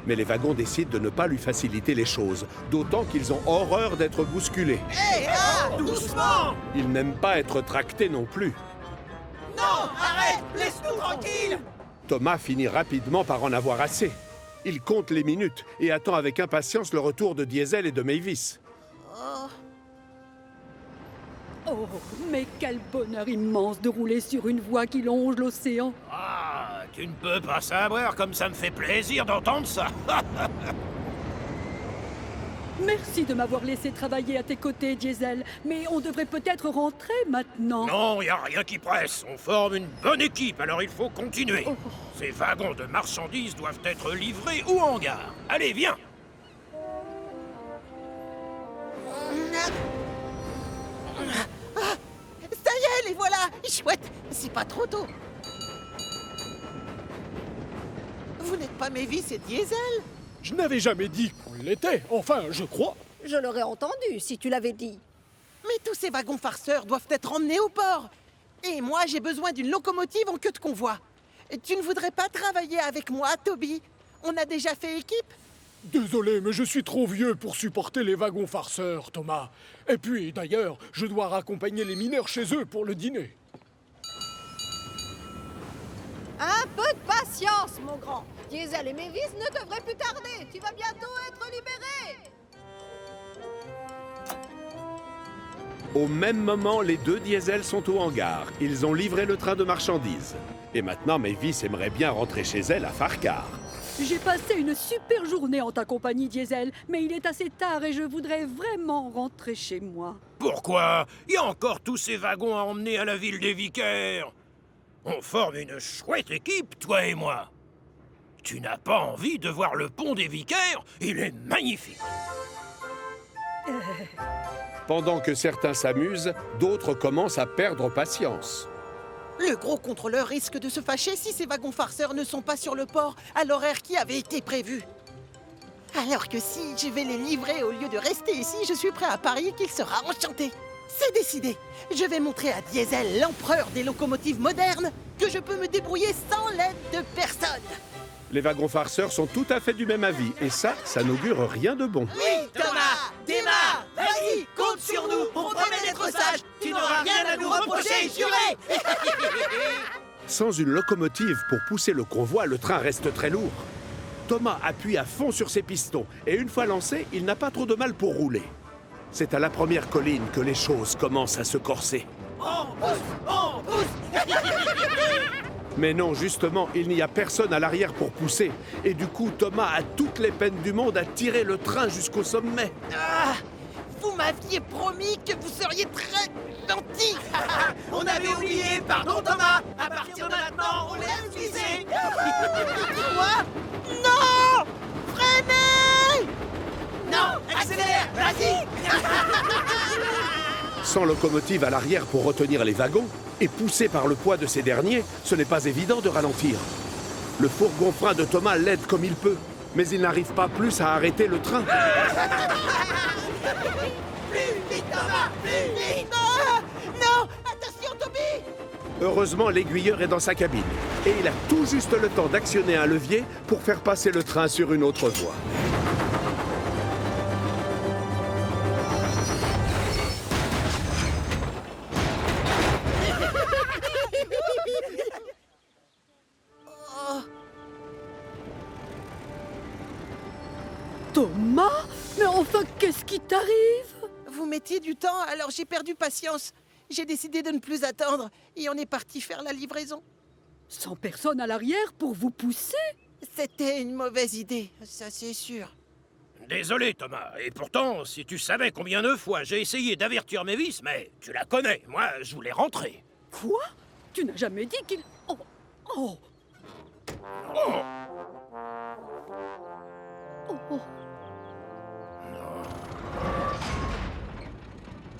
Mais les wagons décident de ne pas lui faciliter les choses, d'autant qu'ils ont horreur d'être bousculés. Hé, là, doucement! Ils n'aiment pas être tractés non plus. Non, arrête, laisse-nous tranquilles! Thomas finit rapidement par en avoir assez. Il compte les minutes et attend avec impatience le retour de Diesel et de Mavis. Oh, mais quel bonheur immense de rouler sur une voie qui longe l'océan. Ah, tu ne peux pas savoir comme ça me fait plaisir d'entendre ça. Merci de m'avoir laissé travailler à tes côtés, Diesel. Mais on devrait peut-être rentrer maintenant. Non, il n'y a rien qui presse. On forme une bonne équipe, alors il faut continuer. Oh. Ces wagons de marchandises doivent être livrés au hangar. Allez, viens. Ça y est, les voilà! Chouette, c'est pas trop tôt. Vous n'êtes pas Mavis et Diesel? Je n'avais jamais dit qu'on l'était. Enfin, je crois. Je l'aurais entendu si tu l'avais dit. Mais tous ces wagons farceurs doivent être emmenés au port. Et moi, j'ai besoin d'une locomotive en queue de convoi. Tu ne voudrais pas travailler avec moi, Toby? On a déjà fait équipe? Désolé, mais je suis trop vieux pour supporter les wagons farceurs, Thomas. Et puis, d'ailleurs, je dois raccompagner les mineurs chez eux pour le dîner. Un peu de patience, mon grand. Diesel et Mavis ne devraient plus tarder. Tu vas bientôt être libéré. Au même moment, les deux Diesel sont au hangar. Ils ont livré le train de marchandises. Et maintenant, Mavis aimerait bien rentrer chez elle à Farquhar. J'ai passé une super journée en ta compagnie, Diesel, mais il est assez tard et je voudrais vraiment rentrer chez moi. Pourquoi? Il y a encore tous ces wagons à emmener à la ville des Vicaires. On forme une chouette équipe, toi et moi. Tu n'as pas envie de voir le pont des Vicaires? Il est magnifique. Pendant que certains s'amusent, d'autres commencent à perdre patience. Le gros contrôleur risque de se fâcher si ces wagons farceurs ne sont pas sur le port à l'horaire qui avait été prévu. Alors que si je vais les livrer au lieu de rester ici, je suis prêt à parier qu'il sera enchanté. C'est décidé. Je vais montrer à Diesel, l'empereur des locomotives modernes, que je peux me débrouiller sans l'aide de personne. Les wagons farceurs sont tout à fait du même avis, et ça n'augure rien de bon. Oui, Thomas, démarre. Vas-y, compte sur nous. On promet d'être sages. Tu n'auras rien à nous reprocher, juré. Sans une locomotive pour pousser le convoi, le train reste très lourd. Thomas appuie à fond sur ses pistons, et une fois lancé, il n'a pas trop de mal pour rouler. C'est à la première colline que les choses commencent à se corser. On pousse. Mais non, justement, il n'y a personne à l'arrière pour pousser. Et du coup, Thomas a toutes les peines du monde à tirer le train jusqu'au sommet. Ah, vous m'aviez promis que vous seriez très gentil. On avait oublié, pardon Thomas. À partir de maintenant, on laisse viser. Quoi? Non! Freinez! Non, accélère, vas-y. Sans locomotive à l'arrière pour retenir les wagons, et poussé par le poids de ces derniers, ce n'est pas évident de ralentir. Le fourgon frein de Thomas l'aide comme il peut, mais il n'arrive pas plus à arrêter le train. Plus vite, Thomas, plus vite. Non, attention, Toby. Heureusement, l'aiguilleur est dans sa cabine, et il a tout juste le temps d'actionner un levier pour faire passer le train sur une autre voie. Thomas? Mais enfin, qu'est-ce qui t'arrive? Vous mettiez du temps, alors j'ai perdu patience. J'ai décidé de ne plus attendre et on est parti faire la livraison. Sans personne à l'arrière pour vous pousser? C'était une mauvaise idée, ça c'est sûr. Désolé, Thomas. Et pourtant, si tu savais combien de fois j'ai essayé d'avertir Mavis, mais tu la connais. Moi, je voulais rentrer. Quoi? Tu n'as jamais dit qu'il... Oh! Oh! Oh. Oh!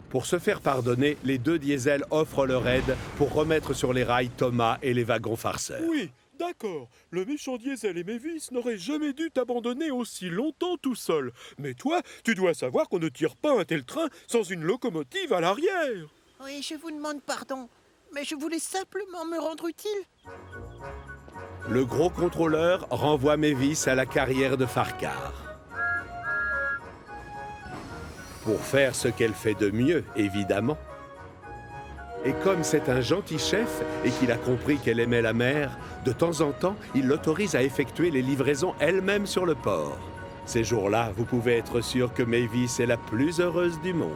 Pour se faire pardonner, les deux Diesel offrent leur aide pour remettre sur les rails Thomas et les wagons farceurs. Oui, d'accord. Le méchant Diesel et Mavis n'auraient jamais dû t'abandonner aussi longtemps tout seul. Mais toi, tu dois savoir qu'on ne tire pas un tel train sans une locomotive à l'arrière. Oui, je vous demande pardon, mais je voulais simplement me rendre utile. Le gros contrôleur renvoie Mavis à la carrière de Farquhar. Pour faire ce qu'elle fait de mieux, évidemment. Et comme c'est un gentil chef et qu'il a compris qu'elle aimait la mer, de temps en temps, il l'autorise à effectuer les livraisons elle-même sur le port. Ces jours-là, vous pouvez être sûr que Mavis est la plus heureuse du monde.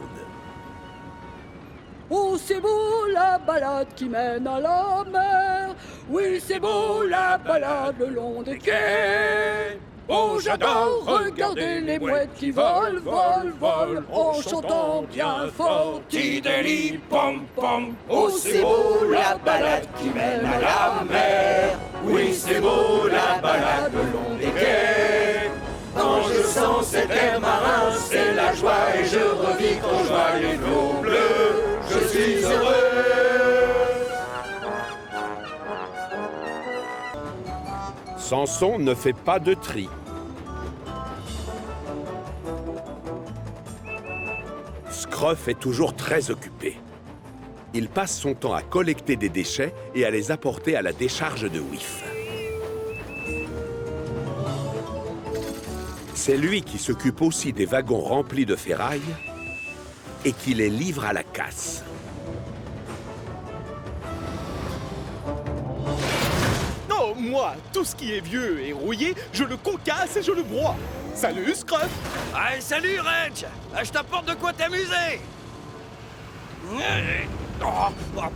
Oh, c'est beau la balade qui mène à la mer. Oui, c'est beau la balade le long des quais. Oh, j'adore regarder les mouettes qui volent, volent, volent, en chantant bien fort. Tideli pom pom. Oh, c'est beau la balade qui mène à la mer. Oui, c'est beau la balade le long des quais. Quand je sens cet air marin, c'est la joie et je revis quand je vois les flots bleus. Je suis heureux. Samson ne fait pas de tri. Scruff est toujours très occupé. Il passe son temps à collecter des déchets et à les apporter à la décharge de Whiff. C'est lui qui s'occupe aussi des wagons remplis de ferraille et qui les livre à la casse. Non, moi, tout ce qui est vieux et rouillé, je le concasse et je le broie. Salut, Scruff! Hey, salut, Reg! Je t'apporte de quoi t'amuser! Oh,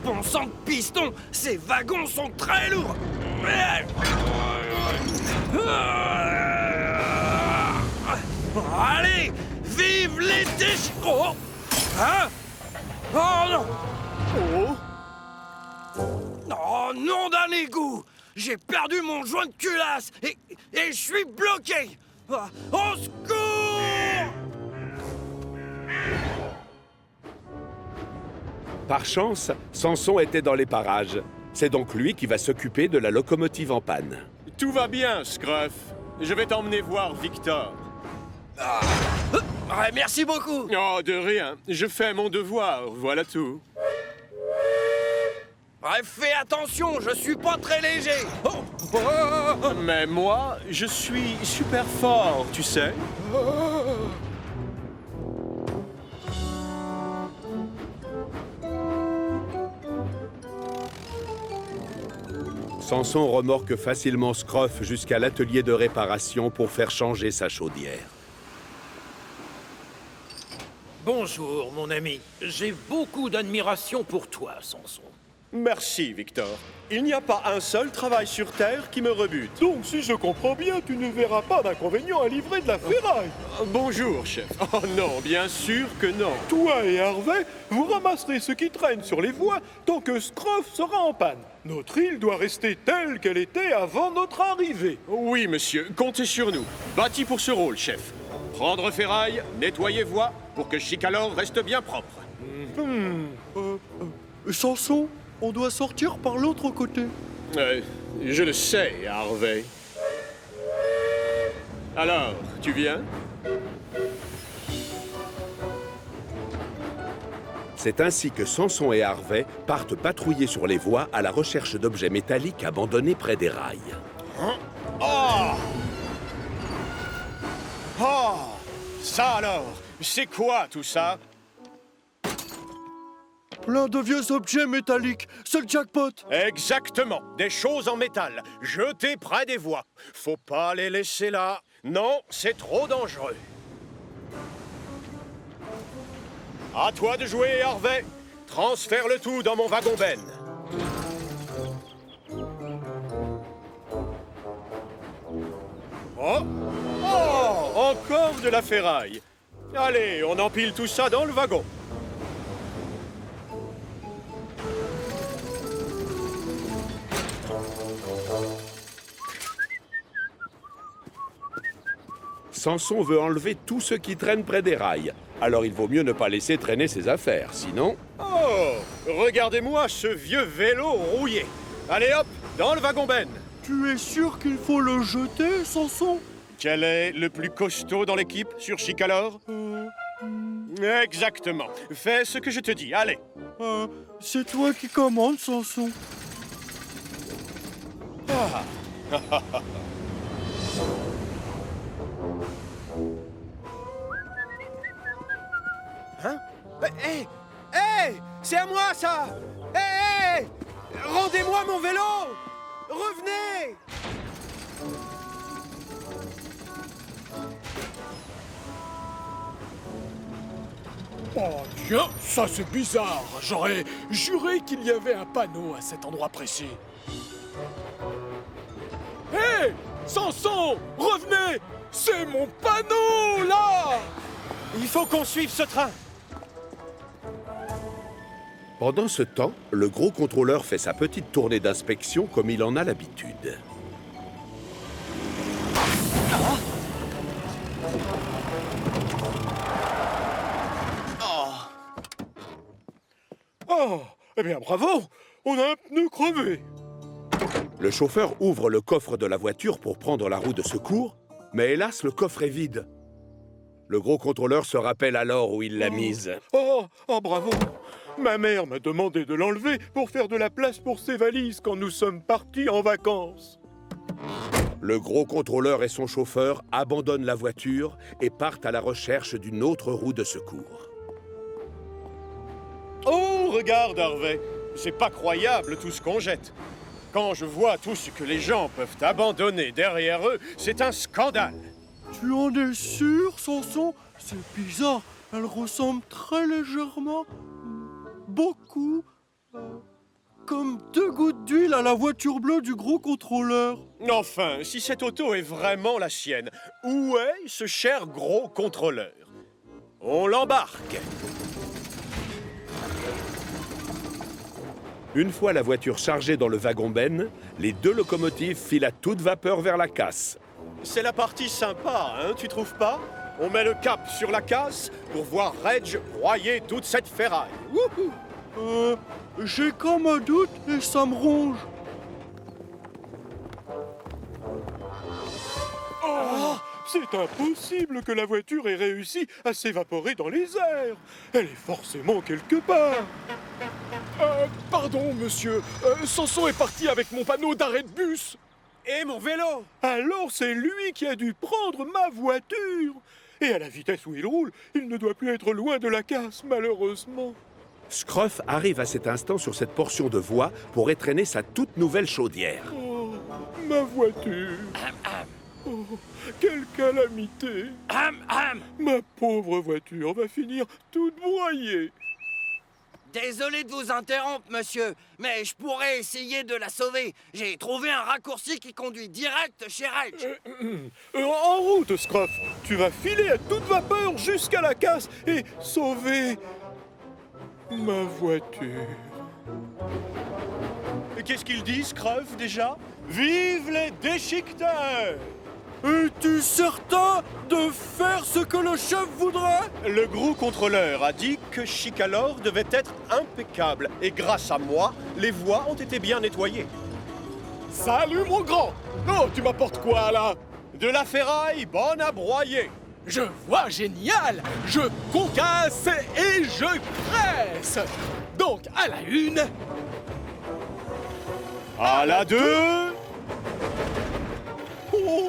bon sang de piston! Ces wagons sont très lourds! Allez! Vive les déchets! Oh! Hein? Oh non! Oh! Oh, nom d'un égout! J'ai perdu mon joint de culasse et je suis bloqué! Au secours! Par chance, Samson était dans les parages. C'est donc lui qui va s'occuper de la locomotive en panne. Tout va bien, Scruff. Je vais t'emmener voir Victor. Ouais, merci beaucoup. Oh, de rien. Je fais mon devoir, voilà tout. Ouais, fais attention, je suis pas très léger. Mais moi, je suis super fort, tu sais. Samson remorque facilement Scruff jusqu'à l'atelier de réparation pour faire changer sa chaudière. Bonjour, mon ami. J'ai beaucoup d'admiration pour toi, Samson. Merci, Victor. Il n'y a pas un seul travail sur Terre qui me rebute. Donc, si je comprends bien, tu ne verras pas d'inconvénient à livrer de la ferraille. Bonjour, chef. Oh non, bien sûr que non. Toi et Harvey, vous ramasserez ce qui traîne sur les voies tant que Scruff sera en panne. Notre île doit rester telle qu'elle était avant notre arrivée. Oui, monsieur, comptez sur nous. Bâti pour ce rôle, chef. Prendre ferraille, nettoyer voie, pour que Chicalor reste bien propre. Samson, on doit sortir par l'autre côté. Je le sais, Harvey. Alors, tu viens? C'est ainsi que Samson et Harvey partent patrouiller sur les voies à la recherche d'objets métalliques abandonnés près des rails. Oh! Oh! Ça alors, c'est quoi tout ça? Plein de vieux objets métalliques, c'est le jackpot. Exactement, des choses en métal, jetées près des voies. Faut pas les laisser là. Non, c'est trop dangereux. À toi de jouer, Harvey. Transfère le tout dans mon wagon-ben. Oh! Oh! Encore de la ferraille. Allez, on empile tout ça dans le wagon. Samson veut enlever tout ce qui traîne près des rails. Alors il vaut mieux ne pas laisser traîner ses affaires, sinon... Oh! Regardez-moi ce vieux vélo rouillé. Allez hop, dans le wagon-ben. Tu es sûr qu'il faut le jeter, Samson? Quel est le plus costaud dans l'équipe sur Chicalor? Exactement. Fais ce que je te dis, allez. C'est toi qui commandes, Samson. Hein? Hé! Hé! C'est à moi, ça! Hé! Rendez-moi mon vélo! Revenez! Oh, tiens, ça c'est bizarre. J'aurais juré qu'il y avait un panneau à cet endroit précis. Hé! Samson! Revenez! C'est mon panneau, là! Il faut qu'on suive ce train. Pendant ce temps, le gros contrôleur fait sa petite tournée d'inspection comme il en a l'habitude. Oh, eh bien bravo! On a un pneu crevé. Le chauffeur ouvre le coffre de la voiture pour prendre la roue de secours, mais hélas, le coffre est vide. Le gros contrôleur se rappelle alors où il l'a mise. Oh, bravo! Ma mère m'a demandé de l'enlever pour faire de la place pour ses valises quand nous sommes partis en vacances. Le gros contrôleur et son chauffeur abandonnent la voiture et partent à la recherche d'une autre roue de secours. Oh, regarde, Harvey. C'est pas croyable tout ce qu'on jette. Quand je vois tout ce que les gens peuvent abandonner derrière eux, c'est un scandale. Tu en es sûr, Samson? C'est bizarre. Elle ressemble très légèrement, beaucoup, comme 2 gouttes d'huile à la voiture bleue du gros contrôleur. Enfin, si cette auto est vraiment la sienne, où est ce cher gros contrôleur? On l'embarque. Une fois la voiture chargée dans le wagon-ben, les 2 locomotives filent à toute vapeur vers la casse. C'est la partie sympa, hein, tu trouves pas? On met le cap sur la casse pour voir Reg broyer toute cette ferraille. Wouhou! J'ai comme un doute et ça me ronge. Oh, c'est impossible que la voiture ait réussi à s'évaporer dans les airs. Elle est forcément quelque part. Pardon, monsieur. Samson est parti avec mon panneau d'arrêt de bus. Et mon vélo! Alors c'est lui qui a dû prendre ma voiture. Et à la vitesse où il roule, il ne doit plus être loin de la casse, malheureusement. Scruff arrive à cet instant sur cette portion de voie pour étrenner sa toute nouvelle chaudière. Oh, ma voiture. Oh, quelle calamité. Ma pauvre voiture va finir toute broyée. Désolé de vous interrompre, monsieur, mais je pourrais essayer de la sauver. J'ai trouvé un raccourci qui conduit direct chez Reg. En route, Scruff. Tu vas filer à toute vapeur jusqu'à la casse et sauver ma voiture. Qu'est-ce qu'il dit, Scruff, déjà? Vive les déchiqueteurs! Es-tu certain de faire ce que le chef voudrait? Le gros contrôleur a dit que Chicalor devait être impeccable. Et grâce à moi, les voies ont été bien nettoyées. Salut, mon grand! Oh, tu m'apportes quoi, là? De la ferraille bonne à broyer. Je vois génial! Je concasse et je presse! Donc, à la 1... À la 2...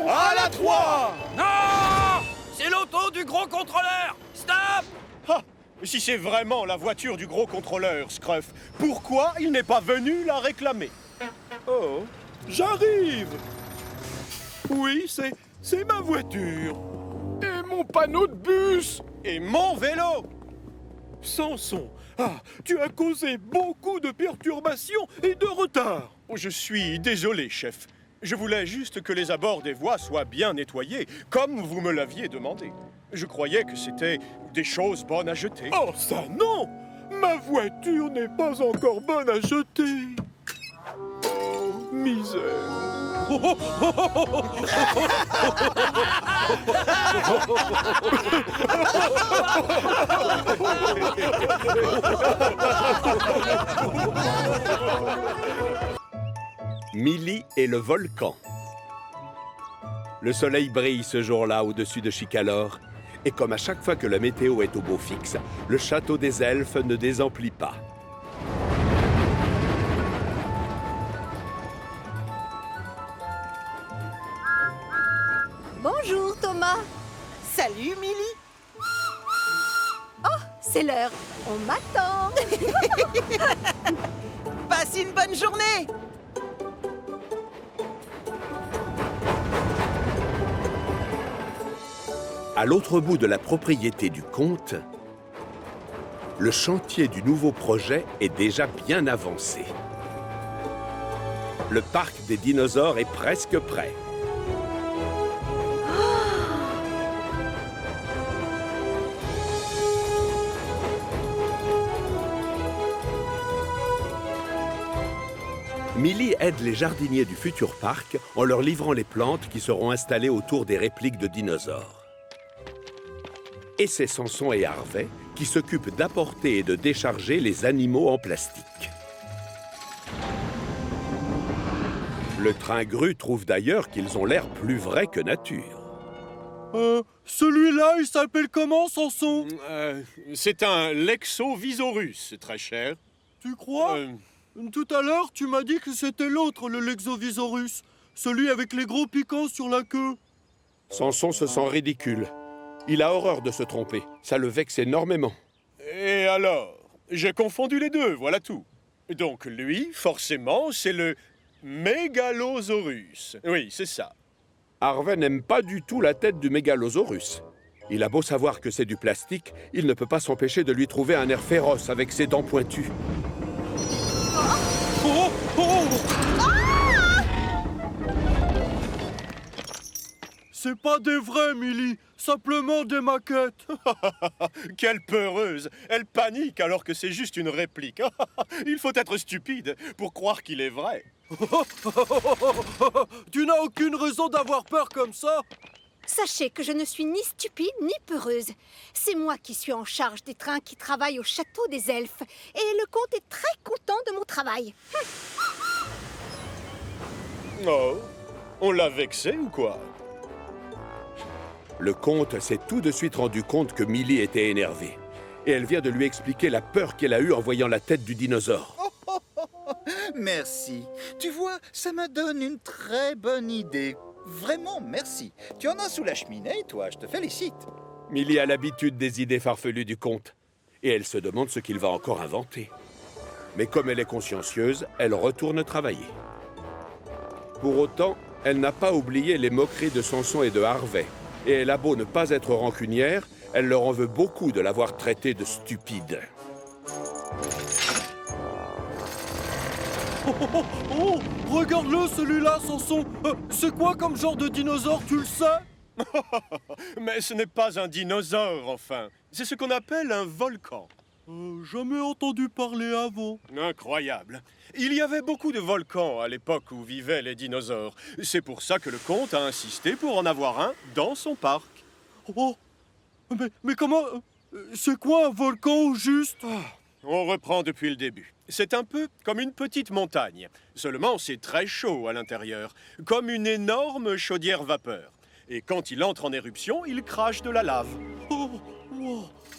À la 3! Non! C'est l'auto du gros contrôleur! Stop! Ah, si c'est vraiment la voiture du gros contrôleur, Scruff, pourquoi il n'est pas venu la réclamer? Oh, j'arrive! Oui, c'est ma voiture. Et mon panneau de bus! Et mon vélo! Samson, tu as causé beaucoup de perturbations et de retard. Je suis désolé, chef. Je voulais juste que les abords des voies soient bien nettoyés, comme vous me l'aviez demandé. Je croyais que c'était des choses bonnes à jeter. Oh, ça non! Ma voiture n'est pas encore bonne à jeter. Oh, misère. Millie et le volcan. Le soleil brille ce jour-là au-dessus de Chicalor, et comme à chaque fois que la météo est au beau fixe, le château des elfes ne désemplit pas. Bonjour, Thomas. Salut, Millie. Oh, c'est l'heure. On m'attend. Passe une bonne journée. À l'autre bout de la propriété du comte, le chantier du nouveau projet est déjà bien avancé. Le parc des dinosaures est presque prêt. Millie aide les jardiniers du futur parc en leur livrant les plantes qui seront installées autour des répliques de dinosaures. Et c'est Samson et Harvey qui s'occupent d'apporter et de décharger les animaux en plastique. Le train grue trouve d'ailleurs qu'ils ont l'air plus vrais que nature. Celui-là, il s'appelle comment, Samson? C'est un Lexovisaurus, très cher. Tu crois? Tout à l'heure, tu m'as dit que c'était l'autre, le Lexovisaurus. Celui avec les gros piquants sur la queue. Samson se sent ridicule. Il a horreur de se tromper. Ça le vexe énormément. Et alors? J'ai confondu les deux, voilà tout. Donc lui, forcément, c'est le Mégalosaurus. Oui, c'est ça. Harvey n'aime pas du tout la tête du Mégalosaurus. Il a beau savoir que c'est du plastique, il ne peut pas s'empêcher de lui trouver un air féroce avec ses dents pointues. C'est pas des vrais, Millie, simplement des maquettes. Quelle peureuse! Elle panique alors que c'est juste une réplique. Il faut être stupide pour croire qu'il est vrai. Tu n'as aucune raison d'avoir peur comme ça. Sachez que je ne suis ni stupide ni peureuse. C'est moi qui suis en charge des trains qui travaillent au château des elfes. Et le comte est très content de mon travail. Oh, on l'a vexé ou quoi? Le comte s'est tout de suite rendu compte que Millie était énervée. Et elle vient de lui expliquer la peur qu'elle a eue en voyant la tête du dinosaure. Merci. Tu vois, ça me donne une très bonne idée. Vraiment, merci. Tu en as sous la cheminée, toi, je te félicite. Millie a l'habitude des idées farfelues du comte. Et elle se demande ce qu'il va encore inventer. Mais comme elle est consciencieuse, elle retourne travailler. Pour autant, elle n'a pas oublié les moqueries de Samson et de Harvey. Et elle a beau ne pas être rancunière, elle leur en veut beaucoup de l'avoir traité de stupide. Oh, regarde-le, celui-là, Samson. C'est quoi comme genre de dinosaure, tu le sais? Mais ce n'est pas un dinosaure, enfin. C'est ce qu'on appelle un volcan. Jamais entendu parler avant. Incroyable. Il y avait beaucoup de volcans à l'époque où vivaient les dinosaures. C'est pour ça que le comte a insisté pour en avoir un dans son parc. Oh, mais comment... c'est quoi un volcan au juste? On reprend depuis le début. C'est un peu comme une petite montagne. Seulement, c'est très chaud à l'intérieur, comme une énorme chaudière vapeur. Et quand il entre en éruption, il crache de la lave.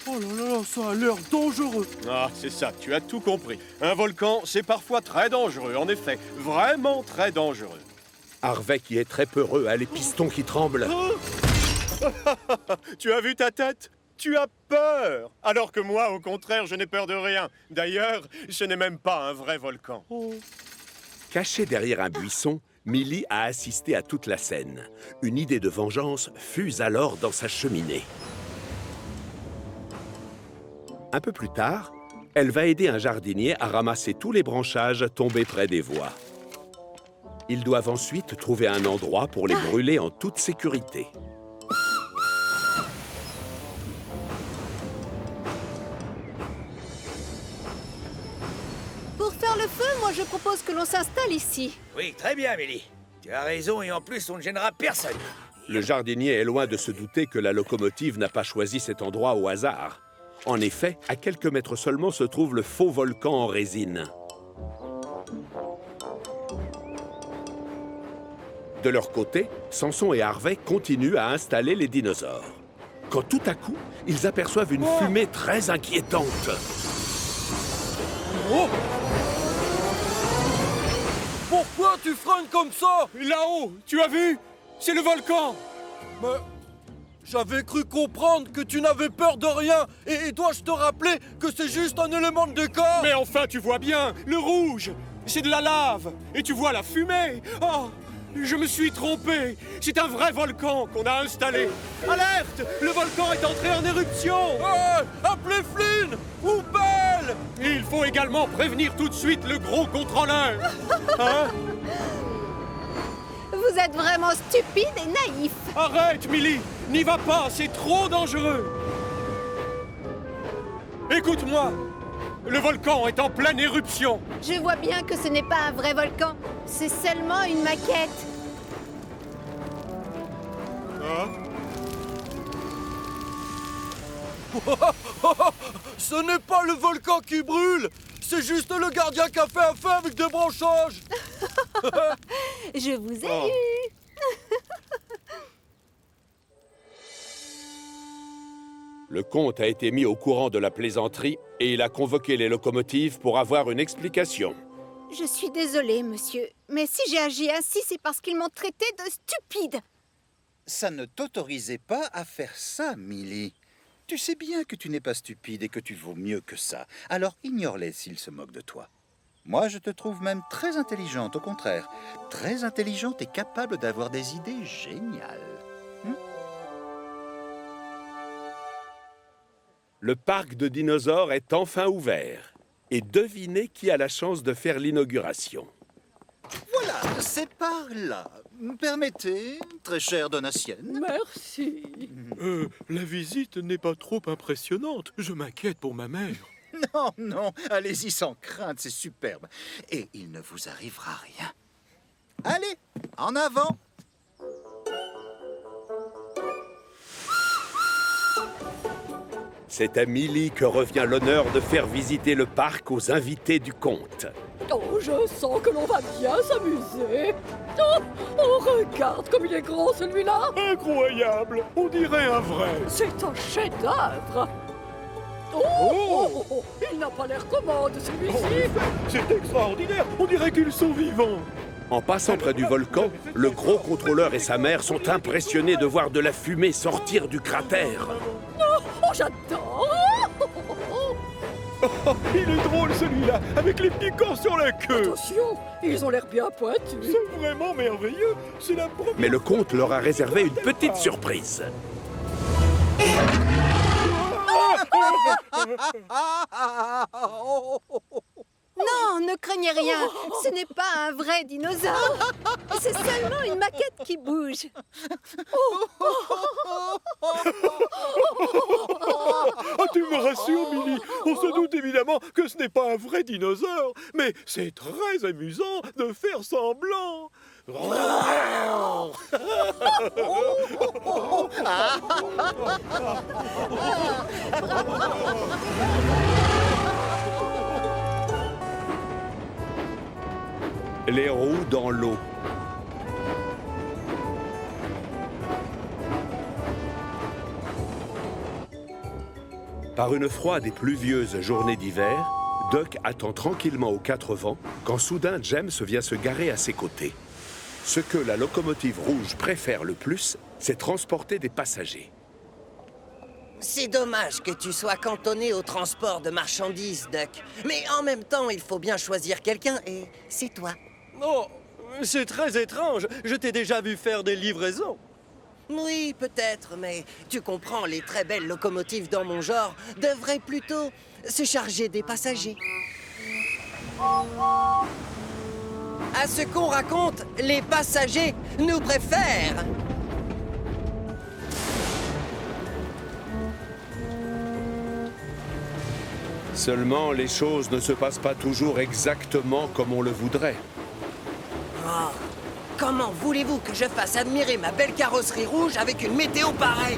Oh là là, ça a l'air dangereux. Ah, c'est ça, tu as tout compris. Un volcan, c'est parfois très dangereux, en effet. Vraiment très dangereux. Harvey, qui est très peureux, a les pistons qui tremblent. Tu as vu ta tête? Tu as peur! Alors que moi, au contraire, je n'ai peur de rien. D'ailleurs, ce n'est même pas un vrai volcan. Cachée derrière un buisson, Millie a assisté à toute la scène. Une idée de vengeance fuse alors dans sa cheminée. Un peu plus tard, elle va aider un jardinier à ramasser tous les branchages tombés près des voies. Ils doivent ensuite trouver un endroit pour les brûler en toute sécurité. Pour faire le feu, moi je propose que l'on s'installe ici. Oui, très bien, Millie. Tu as raison et en plus, on ne gênera personne. Le jardinier est loin de se douter que la locomotive n'a pas choisi cet endroit au hasard. En effet, à quelques mètres seulement se trouve le faux volcan en résine. De leur côté, Samson et Harvey continuent à installer les dinosaures. Quand tout à coup, ils aperçoivent une fumée très inquiétante. Oh! Pourquoi tu freines comme ça? Là-haut, tu as vu? C'est le volcan! Mais j'avais cru comprendre que tu n'avais peur de rien. Et dois-je te rappeler que c'est juste un élément de décor? Mais enfin, tu vois bien, le rouge, c'est de la lave. Et tu vois la fumée. Oh, je me suis trompé. C'est un vrai volcan qu'on a installé. Alerte! Le volcan est entré en éruption. Hey, appelez Flynn ou Belle! Et il faut également prévenir tout de suite le gros contrôleur. Hein? Vous êtes vraiment stupide et naïf. Arrête, Millie! N'y va pas, c'est trop dangereux. Écoute-moi, le volcan est en pleine éruption. Je vois bien que ce n'est pas un vrai volcan. C'est seulement une maquette. Ce n'est pas le volcan qui brûle. C'est juste le gardien qui a fait un feu avec des branchages. Je vous ai eu. Le comte a été mis au courant de la plaisanterie et il a convoqué les locomotives pour avoir une explication. Je suis désolée, monsieur. Mais si j'ai agi ainsi, c'est parce qu'ils m'ont traité de stupide. Ça ne t'autorisait pas à faire ça, Millie. Tu sais bien que tu n'es pas stupide et que tu vaux mieux que ça. Alors ignore-les s'ils se moquent de toi. Moi, je te trouve même très intelligente, au contraire. Très intelligente et capable d'avoir des idées géniales. Le parc de dinosaures est enfin ouvert. Et devinez qui a la chance de faire l'inauguration. Voilà, c'est par là. Permettez, très chère Donatienne. Merci. La visite n'est pas trop impressionnante. Je m'inquiète pour ma mère. Non, non, allez-y sans crainte, c'est superbe. Et il ne vous arrivera rien. Allez, en avant! C'est à Millie que revient l'honneur de faire visiter le parc aux invités du comte. Oh, je sens que l'on va bien s'amuser. Oh, regarde comme il est grand celui-là. Incroyable! On dirait un vrai. C'est un chef-d'œuvre. Il n'a pas l'air commode celui-ci. C'est extraordinaire. On dirait qu'ils sont vivants. En passant près du volcan, le gros contrôleur et sa mère sont impressionnés de voir de la fumée sortir du cratère. Oh, j'adore. Oh, il est drôle celui-là, avec les piquants sur la queue. Attention, ils ont l'air bien pointus. C'est vraiment merveilleux. C'est la première... Mais le comte leur a réservé une petite surprise. Non, ne craignez rien. Ce n'est pas un vrai dinosaure. C'est seulement une maquette qui bouge. Ah, tu me rassures, Millie. On se doute évidemment que ce n'est pas un vrai dinosaure, mais c'est très amusant de faire semblant. Les roues dans l'eau. Par une froide et pluvieuse journée d'hiver, Duck attend tranquillement aux quatre vents quand soudain James vient se garer à ses côtés. Ce que la locomotive rouge préfère le plus, c'est transporter des passagers. C'est dommage que tu sois cantonné au transport de marchandises, Duck. Mais en même temps, il faut bien choisir quelqu'un et c'est toi. Oh, c'est très étrange. Je t'ai déjà vu faire des livraisons. Oui, peut-être, mais tu comprends, les très belles locomotives dans mon genre devraient plutôt se charger des passagers. À ce qu'on raconte, les passagers nous préfèrent. Seulement, les choses ne se passent pas toujours exactement comme on le voudrait. Oh, comment voulez-vous que je fasse admirer ma belle carrosserie rouge avec une météo pareille?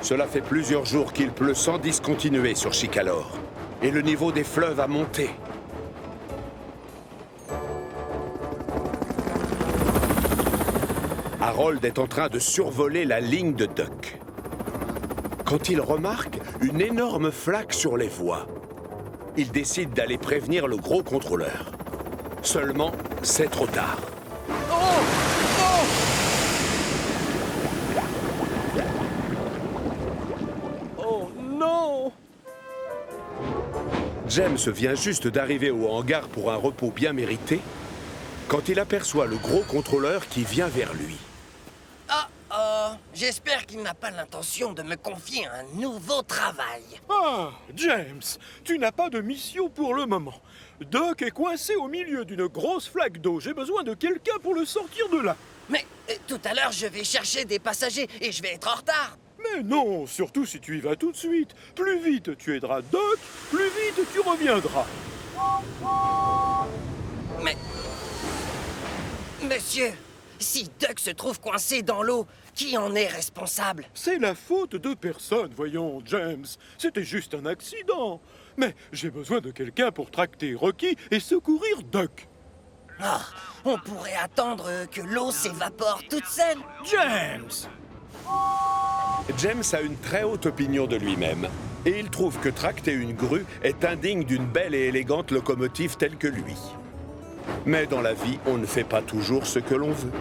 Cela fait plusieurs jours qu'il pleut sans discontinuer sur Chicalor. Et le niveau des fleuves a monté. Harold est en train de survoler la ligne de Duck. Quand il remarque une énorme flaque sur les voies, il décide d'aller prévenir le gros contrôleur. Seulement, c'est trop tard. Oh non! James vient juste d'arriver au hangar pour un repos bien mérité quand il aperçoit le gros contrôleur qui vient vers lui. J'espère qu'il n'a pas l'intention de me confier un nouveau travail. Ah, James, tu n'as pas de mission pour le moment. Duck est coincé au milieu d'une grosse flaque d'eau. J'ai besoin de quelqu'un pour le sortir de là. Mais tout à l'heure, je vais chercher des passagers et je vais être en retard. Mais non, surtout si tu y vas tout de suite. Plus vite tu aideras Duck, plus vite tu reviendras. Mais... Monsieur, si Duck se trouve coincé dans l'eau, qui en est responsable? C'est la faute de personne, voyons, James. C'était juste un accident. Mais j'ai besoin de quelqu'un pour tracter Rocky et secourir Duck. Ah, on pourrait attendre que l'eau s'évapore toute seule. James! James a une très haute opinion de lui-même. Et il trouve que tracter une grue est indigne d'une belle et élégante locomotive telle que lui. Mais dans la vie, on ne fait pas toujours ce que l'on veut.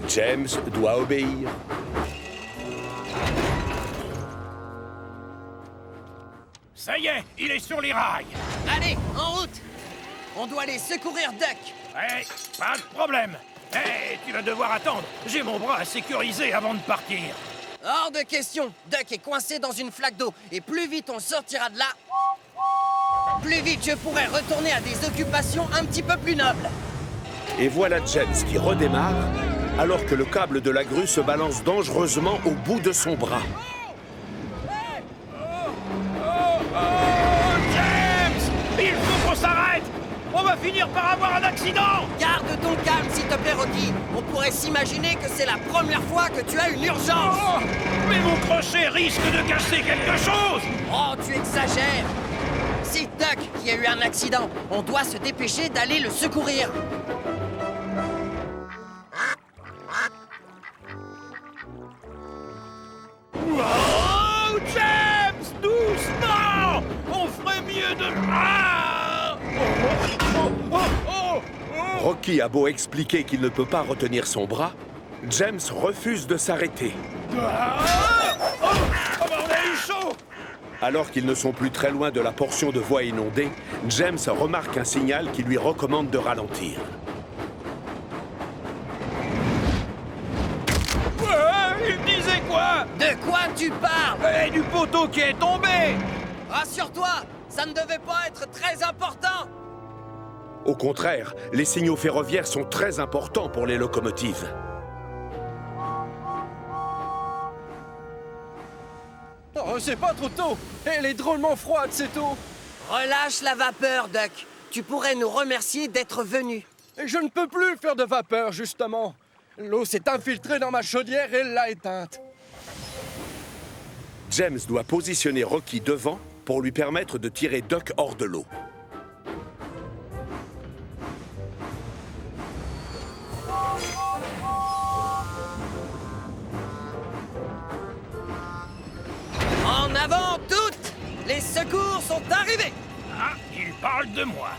James doit obéir. Ça y est, il est sur les rails. Allez, en route! On doit aller secourir Duck. Ouais, pas de problème. Hé, tu vas devoir attendre. J'ai mon bras à sécuriser avant de partir. Hors de question. Duck est coincé dans une flaque d'eau. Et plus vite on sortira de là, plus vite je pourrai retourner à des occupations un petit peu plus nobles. Et voilà James qui redémarre, alors que le câble de la grue se balance dangereusement au bout de son bras. James! Il faut qu'on s'arrête! On va finir par avoir un accident! Garde ton calme, s'il te plaît, plaît, Rocky. On pourrait s'imaginer que c'est la première fois que tu as une urgence. Oh, mais mon crochet risque de casser quelque chose. Oh, tu exagères. C'est Duck qui a eu un accident. On doit se dépêcher d'aller le secourir. Oh, James, doucement. On ferait mieux de... Ah! Rocky a beau expliquer qu'il ne peut pas retenir son bras, James refuse de s'arrêter. Alors qu'ils ne sont plus très loin de la portion de voie inondée, James remarque un signal qui lui recommande de ralentir. Il disait quoi? De quoi tu parles? Du poteau qui est tombé. Rassure-toi, ça ne devait pas être très important. Au contraire, les signaux ferroviaires sont très importants pour les locomotives. Oh, c'est pas trop tôt. Elle est drôlement froide, cette eau. Relâche la vapeur, Duck. Tu pourrais nous remercier d'être venu. Et je ne peux plus faire de vapeur, justement. L'eau s'est infiltrée dans ma chaudière et l'a éteinte. James doit positionner Rocky devant pour lui permettre de tirer Duck hors de l'eau. En avant, toutes! Les secours sont arrivés! Ah, il parle de moi.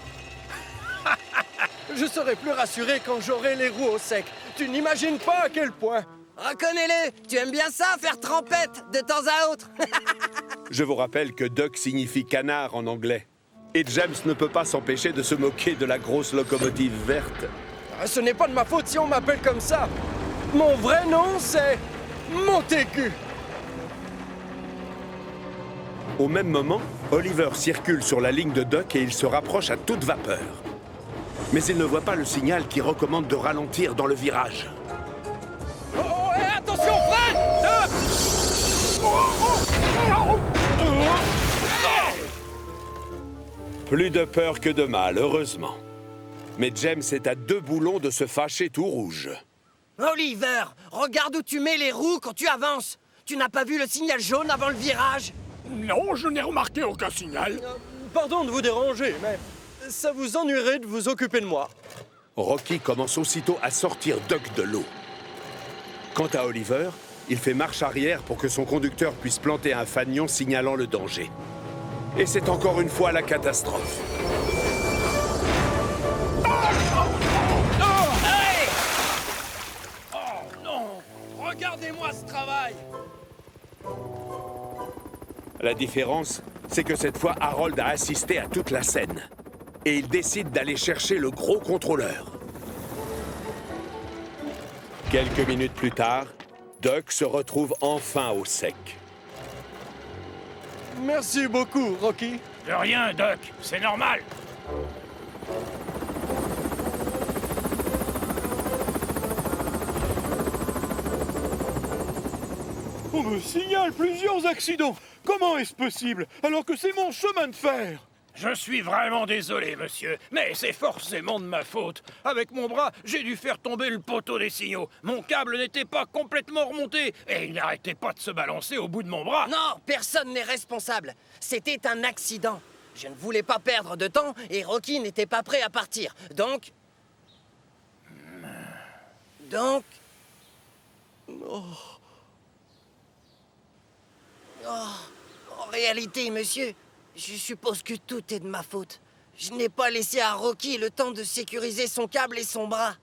Je serai plus rassuré quand j'aurai les roues au sec. Tu n'imagines pas à quel point. Reconnais-le, tu aimes bien ça, faire trempette, de temps à autre. Je vous rappelle que Duck signifie canard en anglais. Et James ne peut pas s'empêcher de se moquer de la grosse locomotive verte. Ce n'est pas de ma faute si on m'appelle comme ça. Mon vrai nom, c'est Montécu. Au même moment, Oliver circule sur la ligne de Duck et il se rapproche à toute vapeur. Mais il ne voit pas le signal qui recommande de ralentir dans le virage. Oh, et attention, freine! Plus de peur que de mal, heureusement. Mais James est à 2 boulons de se fâcher tout rouge. Oliver, regarde où tu mets les roues quand tu avances. Tu n'as pas vu le signal jaune avant le virage? Non, je n'ai remarqué aucun signal. Pardon de vous déranger, mais ça vous ennuierait de vous occuper de moi. Rocky commence aussitôt à sortir Duck de l'eau. Quant à Oliver, il fait marche arrière pour que son conducteur puisse planter un fanion signalant le danger. Et c'est encore une fois la catastrophe. Hey! Oh non! Regardez-moi ce travail! La différence, c'est que cette fois, Harold a assisté à toute la scène. Et il décide d'aller chercher le gros contrôleur. Quelques minutes plus tard, Duck se retrouve enfin au sec. Merci beaucoup, Rocky. De rien, Duck, c'est normal. On me signale plusieurs accidents. Comment est-ce possible, alors que c'est mon chemin de fer? Je suis vraiment désolé, monsieur, mais c'est forcément de ma faute. Avec mon bras, j'ai dû faire tomber le poteau des signaux. Mon câble n'était pas complètement remonté et il n'arrêtait pas de se balancer au bout de mon bras. Non, personne n'est responsable. C'était un accident. Je ne voulais pas perdre de temps et Rocky n'était pas prêt à partir. Donc... Oh. En réalité, monsieur, je suppose que tout est de ma faute. Je n'ai pas laissé à Rocky le temps de sécuriser son câble et son bras.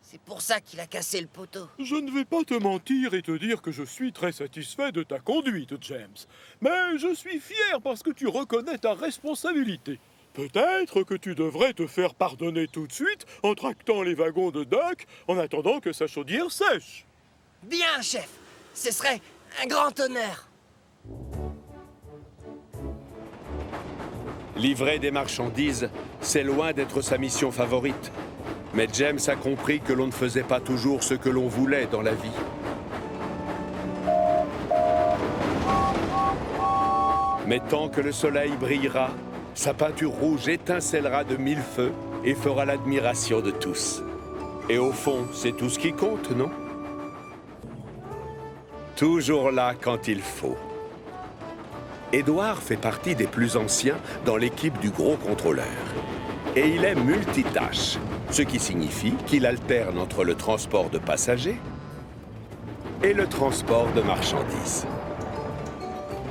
C'est pour ça qu'il a cassé le poteau. Je ne vais pas te mentir et te dire que je suis très satisfait de ta conduite, James. Mais je suis fier parce que tu reconnais ta responsabilité. Peut-être que tu devrais te faire pardonner tout de suite en tractant les wagons de Duck en attendant que sa chaudière sèche. Bien, chef. Ce serait un grand honneur. Livrer des marchandises, c'est loin d'être sa mission favorite. Mais James a compris que l'on ne faisait pas toujours ce que l'on voulait dans la vie. Mais tant que le soleil brillera, sa peinture rouge étincellera de 1000 feux et fera l'admiration de tous. Et au fond, c'est tout ce qui compte, non? Toujours là quand il faut. Édouard fait partie des plus anciens dans l'équipe du gros contrôleur. Et il est multitâche, ce qui signifie qu'il alterne entre le transport de passagers et le transport de marchandises.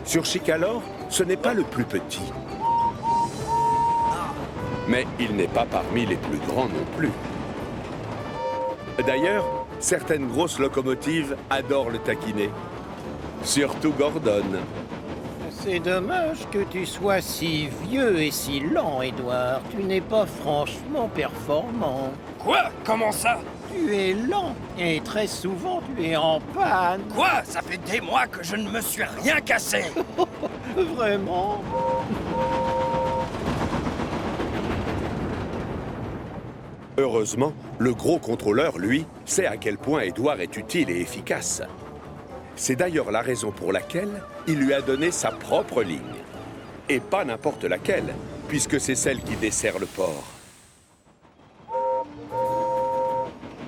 Sur Chicalor, ce n'est pas le plus petit. Mais il n'est pas parmi les plus grands non plus. D'ailleurs, certaines grosses locomotives adorent le taquiner. Surtout Gordon. C'est dommage que tu sois si vieux et si lent, Édouard. Tu n'es pas franchement performant. Quoi? Comment ça? Tu es lent et très souvent tu es en panne. Quoi? Ça fait des mois que je ne me suis rien cassé. Vraiment? Heureusement, le gros contrôleur, lui, sait à quel point Édouard est utile et efficace. C'est d'ailleurs la raison pour laquelle il lui a donné sa propre ligne. Et pas n'importe laquelle, puisque c'est celle qui dessert le port.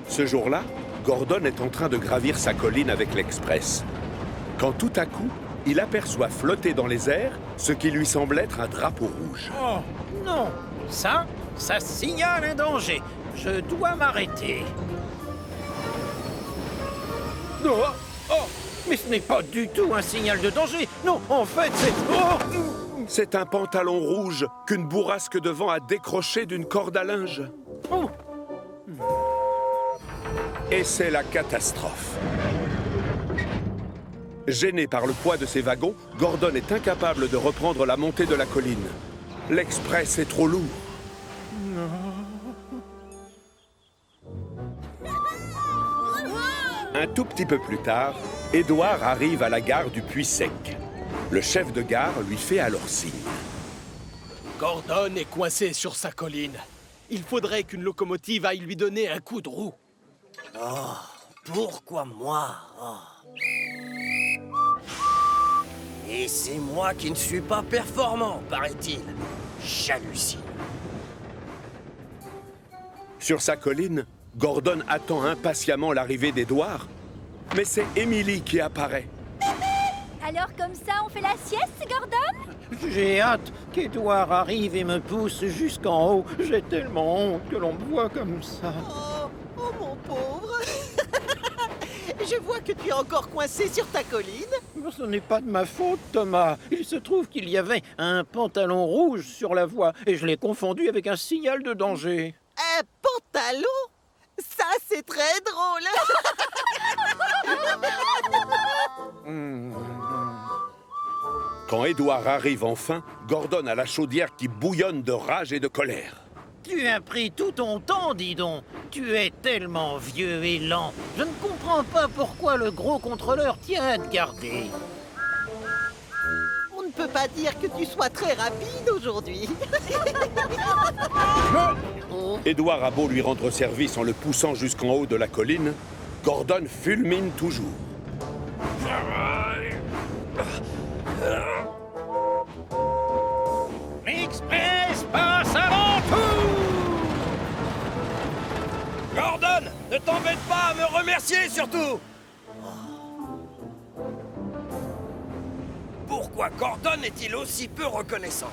Ce jour-là, Gordon est en train de gravir sa colline avec l'Express. Quand tout à coup, il aperçoit flotter dans les airs ce qui lui semble être un drapeau rouge. Oh, non. Ça signale un danger. Je dois m'arrêter. Oh, oh, mais ce n'est pas du tout un signal de danger. Non, en fait, c'est... Oh, c'est un pantalon rouge qu'une bourrasque de vent a décroché d'une corde à linge. Oh. Et c'est la catastrophe. Gêné par le poids de ses wagons, Gordon est incapable de reprendre la montée de la colline. L'Express est trop lourd. Un tout petit peu plus tard, Édouard arrive à la gare du Puy-Sec. Le chef de gare lui fait alors signe. Gordon est coincé sur sa colline. Il faudrait qu'une locomotive aille lui donner un coup de roue. Oh, pourquoi moi? Oh. Et c'est moi qui ne suis pas performant, paraît-il. J'hallucine. Sur sa colline, Gordon attend impatiemment l'arrivée d'Édouard, mais c'est Émilie qui apparaît. Alors comme ça, on fait la sieste, Gordon? J'ai hâte qu'Édouard arrive et me pousse jusqu'en haut. J'ai tellement honte que l'on me voit comme ça. Oh mon pauvre. Je vois que tu es encore coincé sur ta colline. Ce n'est pas de ma faute, Thomas. Il se trouve qu'il y avait un pantalon rouge sur la voie et je l'ai confondu avec un signal de danger. Un pantalon? Ça, c'est très drôle. Quand Édouard arrive enfin, Gordon a la chaudière qui bouillonne de rage et de colère. Tu as pris tout ton temps, dis donc. Tu es tellement vieux et lent. Je ne comprends pas pourquoi le gros contrôleur tient à te garder. On ne peut pas dire que tu sois très rapide aujourd'hui. Édouard a beau lui rendre service en le poussant jusqu'en haut de la colline, Gordon fulmine toujours. L'Express passe avant tout! Gordon, ne t'embête pas à me remercier surtout! Pourquoi Gordon est-il aussi peu reconnaissant?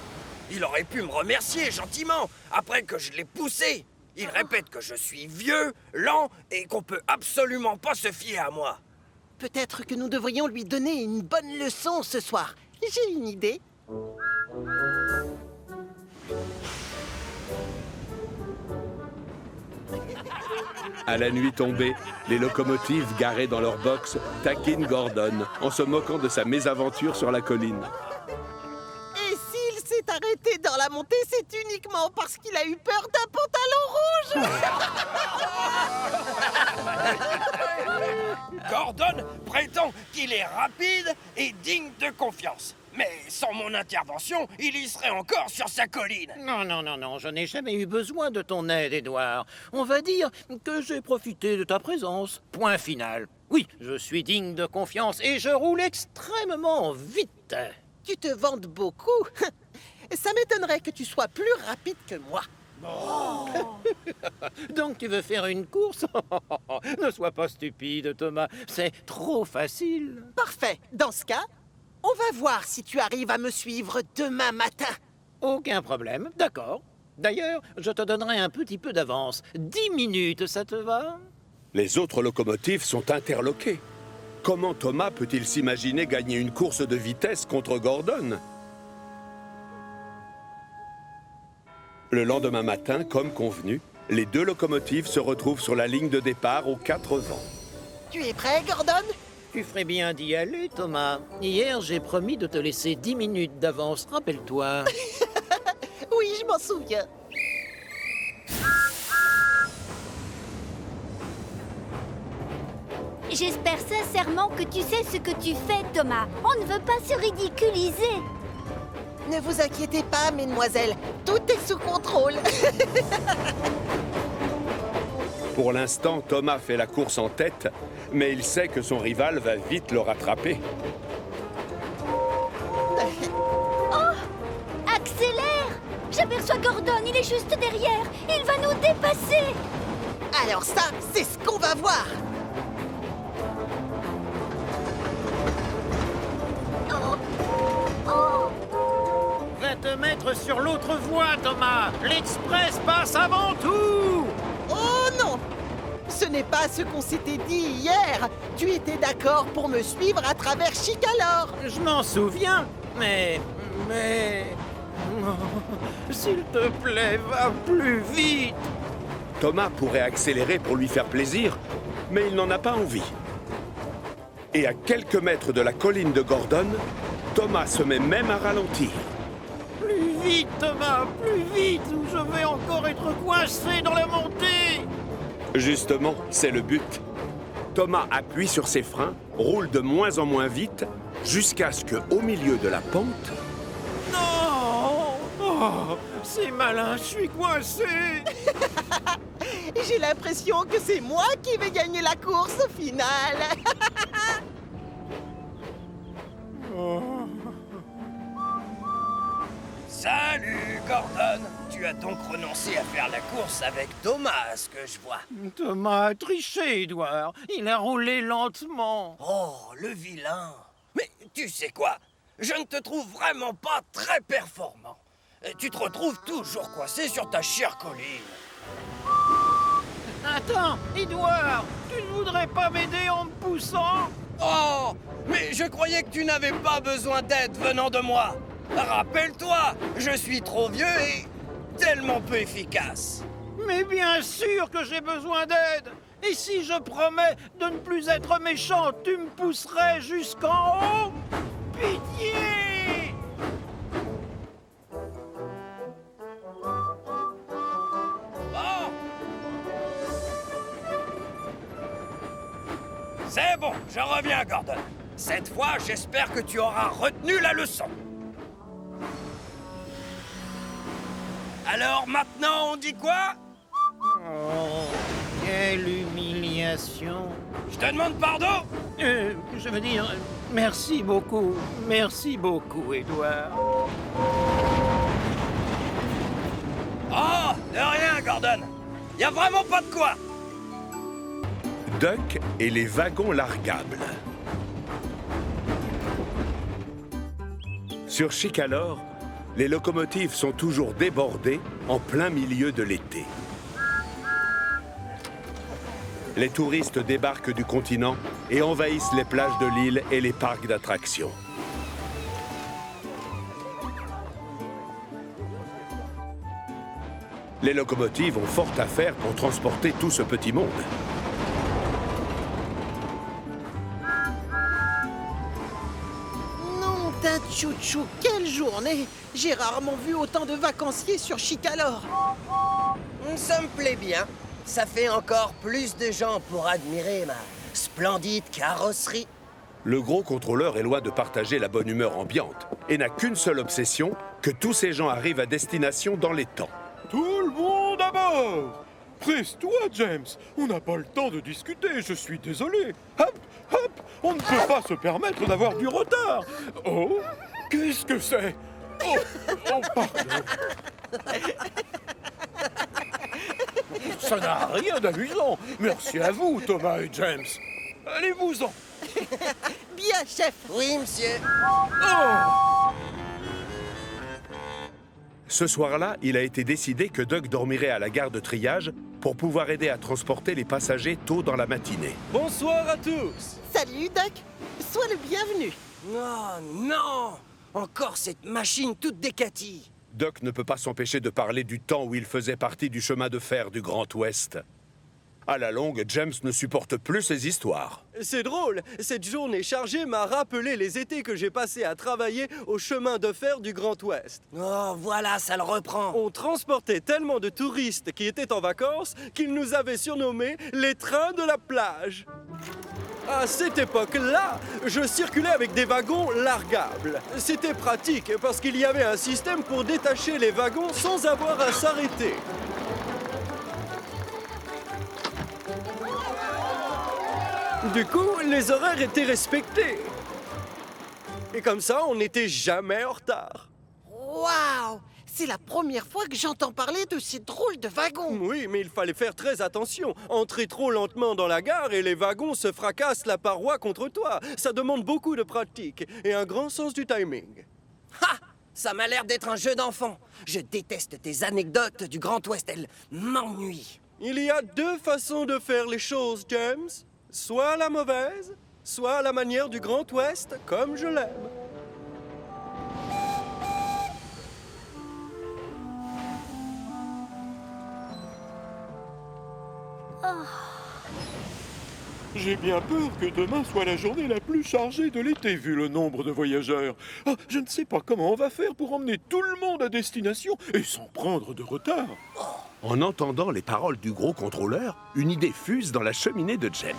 Il aurait pu me remercier gentiment, après que je l'ai poussé. Il répète que je suis vieux, lent et qu'on peut absolument pas se fier à moi. Peut-être que nous devrions lui donner une bonne leçon ce soir. J'ai une idée. À la nuit tombée, les locomotives garées dans leur box taquinent Gordon en se moquant de sa mésaventure sur la colline. Et s'il s'est arrêté dans la montée, c'est uniquement parce qu'il a eu peur d'un pantalon rouge. Gordon prétend qu'il est rapide et digne de confiance. Mais sans mon intervention, il y serait encore sur sa colline. Non, je n'ai jamais eu besoin de ton aide, Édouard. On va dire que j'ai profité de ta présence. Point final. Oui, je suis digne de confiance et je roule extrêmement vite. Tu te vantes beaucoup. Ça m'étonnerait que tu sois plus rapide que moi. Donc tu veux faire une course? Ne sois pas stupide, Thomas. C'est trop facile. Parfait. Dans ce cas, on va voir si tu arrives à me suivre demain matin. Aucun problème, d'accord. D'ailleurs, je te donnerai un petit peu d'avance. 10 minutes, ça te va? Les autres locomotives sont interloquées. Comment Thomas peut-il s'imaginer gagner une course de vitesse contre Gordon? Le lendemain matin, comme convenu, les deux locomotives se retrouvent sur la ligne de départ aux 4 vents. Tu es prêt, Gordon? Tu ferais bien d'y aller, Thomas. Hier, j'ai promis de te laisser 10 minutes d'avance, rappelle-toi. Oui, je m'en souviens. J'espère sincèrement que tu sais ce que tu fais, Thomas. On ne veut pas se ridiculiser. Ne vous inquiétez pas, mesdemoiselles. Tout est sous contrôle. Pour l'instant, Thomas fait la course en tête, mais il sait que son rival va vite le rattraper. Oh! Accélère! J'aperçois Gordon, il est juste derrière. Il va nous dépasser. Alors ça, c'est ce qu'on va voir. Va te mettre sur l'autre voie, Thomas. L'Express passe avant tout. Oh non! Ce n'est pas ce qu'on s'était dit hier. Tu étais d'accord pour me suivre à travers Chicalor. Je m'en souviens, mais... S'il te plaît, va plus vite. Thomas pourrait accélérer pour lui faire plaisir, mais il n'en a pas envie. Et à quelques mètres de la colline de Gordon, Thomas se met même à ralentir. Plus vite, Thomas, plus vite, ou je vais encore être coincé dans la montée. Justement, c'est le but. Thomas appuie sur ses freins, roule de moins en moins vite, jusqu'à ce que, au milieu de la pente... Non! Oh, c'est malin, je suis coincé. J'ai l'impression que c'est moi qui vais gagner la course au final. Salut, Gordon. Tu as donc renoncé à faire la course avec Thomas, à ce que je vois. Thomas a triché, Edouard. Il a roulé lentement. Oh, le vilain. Mais tu sais quoi? Je ne te trouve vraiment pas très performant. Tu te retrouves toujours coincé sur ta chère colline. Attends, Edouard, tu ne voudrais pas m'aider en me poussant? Oh, mais je croyais que tu n'avais pas besoin d'aide venant de moi. Rappelle-toi, je suis trop vieux et tellement peu efficace. Mais bien sûr que j'ai besoin d'aide. Et si je promets de ne plus être méchant, tu me pousserais jusqu'en haut? Pitié! Bon. C'est bon, je reviens, Gordon. Cette fois, j'espère que tu auras retenu la leçon. Alors maintenant, on dit quoi? Oh, quelle humiliation. Je te demande pardon? Je veux dire, merci beaucoup, Edouard. Oh, de rien, Gordon. Y a vraiment pas de quoi. Duck et les wagons largables. Sur Chicalor, les locomotives sont toujours débordées en plein milieu de l'été. Les touristes débarquent du continent et envahissent les plages de l'île et les parcs d'attractions. Les locomotives ont fort à faire pour transporter tout ce petit monde. Non, d'un chouchou, quelle journée! J'ai rarement vu autant de vacanciers sur Chicalor. Ça me plaît bien. Ça fait encore plus de gens pour admirer ma splendide carrosserie. Le gros contrôleur est loin de partager la bonne humeur ambiante et n'a qu'une seule obsession, que tous ces gens arrivent à destination dans les temps. Tout le monde à bord! Presse-toi, James. On n'a pas le temps de discuter, je suis désolé. Hop, hop, on ne peut pas se permettre d'avoir du retard. Oh, qu'est-ce que c'est? Oh, pardon. Ça n'a rien d'amusant. Merci à vous, Thomas et James. Allez-vous-en. Bien, chef. Oui, monsieur. Ce soir-là, il a été décidé que Duck dormirait à la gare de triage pour pouvoir aider à transporter les passagers tôt dans la matinée. Bonsoir à tous. Salut, Duck. Sois le bienvenu. Oh non! Encore cette machine toute décatie. Duck ne peut pas s'empêcher de parler du temps où il faisait partie du chemin de fer du Grand Ouest. À la longue, James ne supporte plus ces histoires. C'est drôle, cette journée chargée m'a rappelé les étés que j'ai passés à travailler au chemin de fer du Grand Ouest. Oh, voilà, ça le reprend. On transportait tellement de touristes qui étaient en vacances qu'ils nous avaient surnommés les trains de la plage. À cette époque-là, je circulais avec des wagons largables. C'était pratique parce qu'il y avait un système pour détacher les wagons sans avoir à s'arrêter. Du coup, les horaires étaient respectés. Et comme ça, on n'était jamais en retard. Waouh! C'est la première fois que j'entends parler de ces drôles de wagons. Oui, mais il fallait faire très attention. Entrer trop lentement dans la gare et les wagons se fracassent la paroi contre toi. Ça demande beaucoup de pratique et un grand sens du timing. Ha! Ça m'a l'air d'être un jeu d'enfant. Je déteste tes anecdotes du Grand Ouest, elles m'ennuient. Il y a deux façons de faire les choses, James. Soit à la mauvaise, soit à la manière du Grand Ouest, comme je l'aime. J'ai bien peur que demain soit la journée la plus chargée de l'été, vu le nombre de voyageurs. Ah, je ne sais pas comment on va faire pour emmener tout le monde à destination et sans prendre de retard. En entendant les paroles du gros contrôleur, une idée fuse dans la cheminée de James.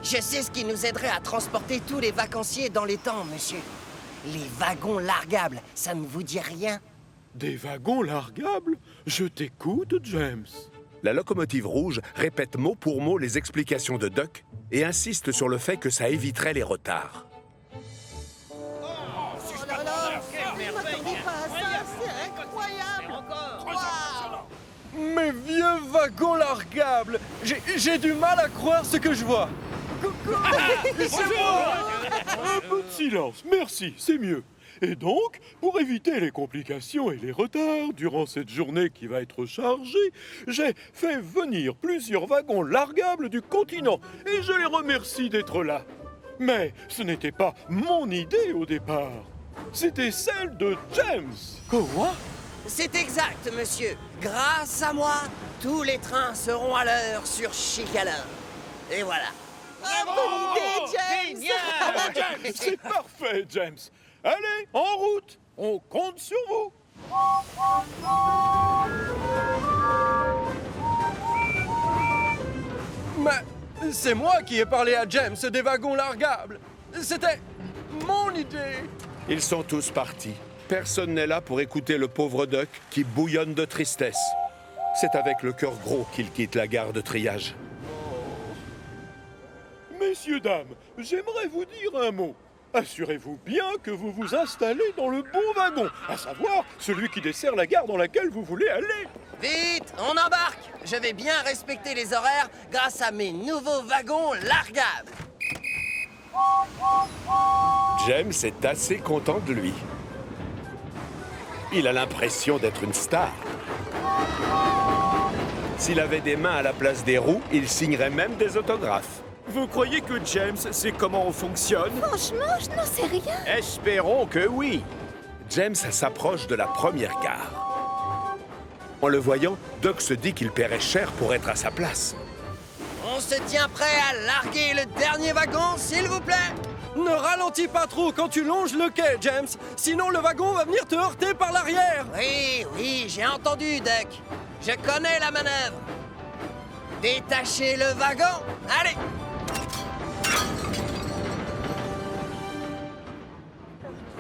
Je sais ce qui nous aiderait à transporter tous les vacanciers dans les temps, monsieur. Les wagons largables, ça ne vous dit rien? Des wagons largables? Je t'écoute, James. La locomotive rouge répète mot pour mot les explications de Duck et insiste sur le fait que ça éviterait les retards. Oh là là! Je m'attendais pas à ça, c'est incroyable! Waouh! Mes vieux wagons largables! J'ai du mal à croire ce que je vois. Coucou! C'est moi! Un peu de silence, merci, c'est mieux. Et donc, pour éviter les complications et les retards durant cette journée qui va être chargée, j'ai fait venir plusieurs wagons largables du continent et je les remercie d'être là. Mais ce n'était pas mon idée au départ. C'était celle de James. Quoi? C'est exact, monsieur. Grâce à moi, tous les trains seront à l'heure sur Chicalor. Et voilà. Bonne idée, James! C'est parfait, James. Allez, en route. On compte sur vous. Mais c'est moi qui ai parlé à James des wagons largables. C'était mon idée. Ils sont tous partis. Personne n'est là pour écouter le pauvre Duck qui bouillonne de tristesse. C'est avec le cœur gros qu'il quitte la gare de triage. Messieurs, dames, j'aimerais vous dire un mot. Assurez-vous bien que vous vous installez dans le bon wagon, à savoir celui qui dessert la gare dans laquelle vous voulez aller. Vite, on embarque. Je vais bien respecter les horaires grâce à mes nouveaux wagons largables. James est assez content de lui. Il a l'impression d'être une star. S'il avait des mains à la place des roues, il signerait même des autographes. Vous croyez que James sait comment on fonctionne? Franchement, je n'en sais rien. Espérons que oui. James s'approche de la première gare. En le voyant, Duck se dit qu'il paierait cher pour être à sa place. On se tient prêt à larguer le dernier wagon, s'il vous plaît. Ne ralentis pas trop quand tu longes le quai, James. Sinon, le wagon va venir te heurter par l'arrière. Oui, j'ai entendu, Duck. Je connais la manœuvre. Détachez le wagon. Allez.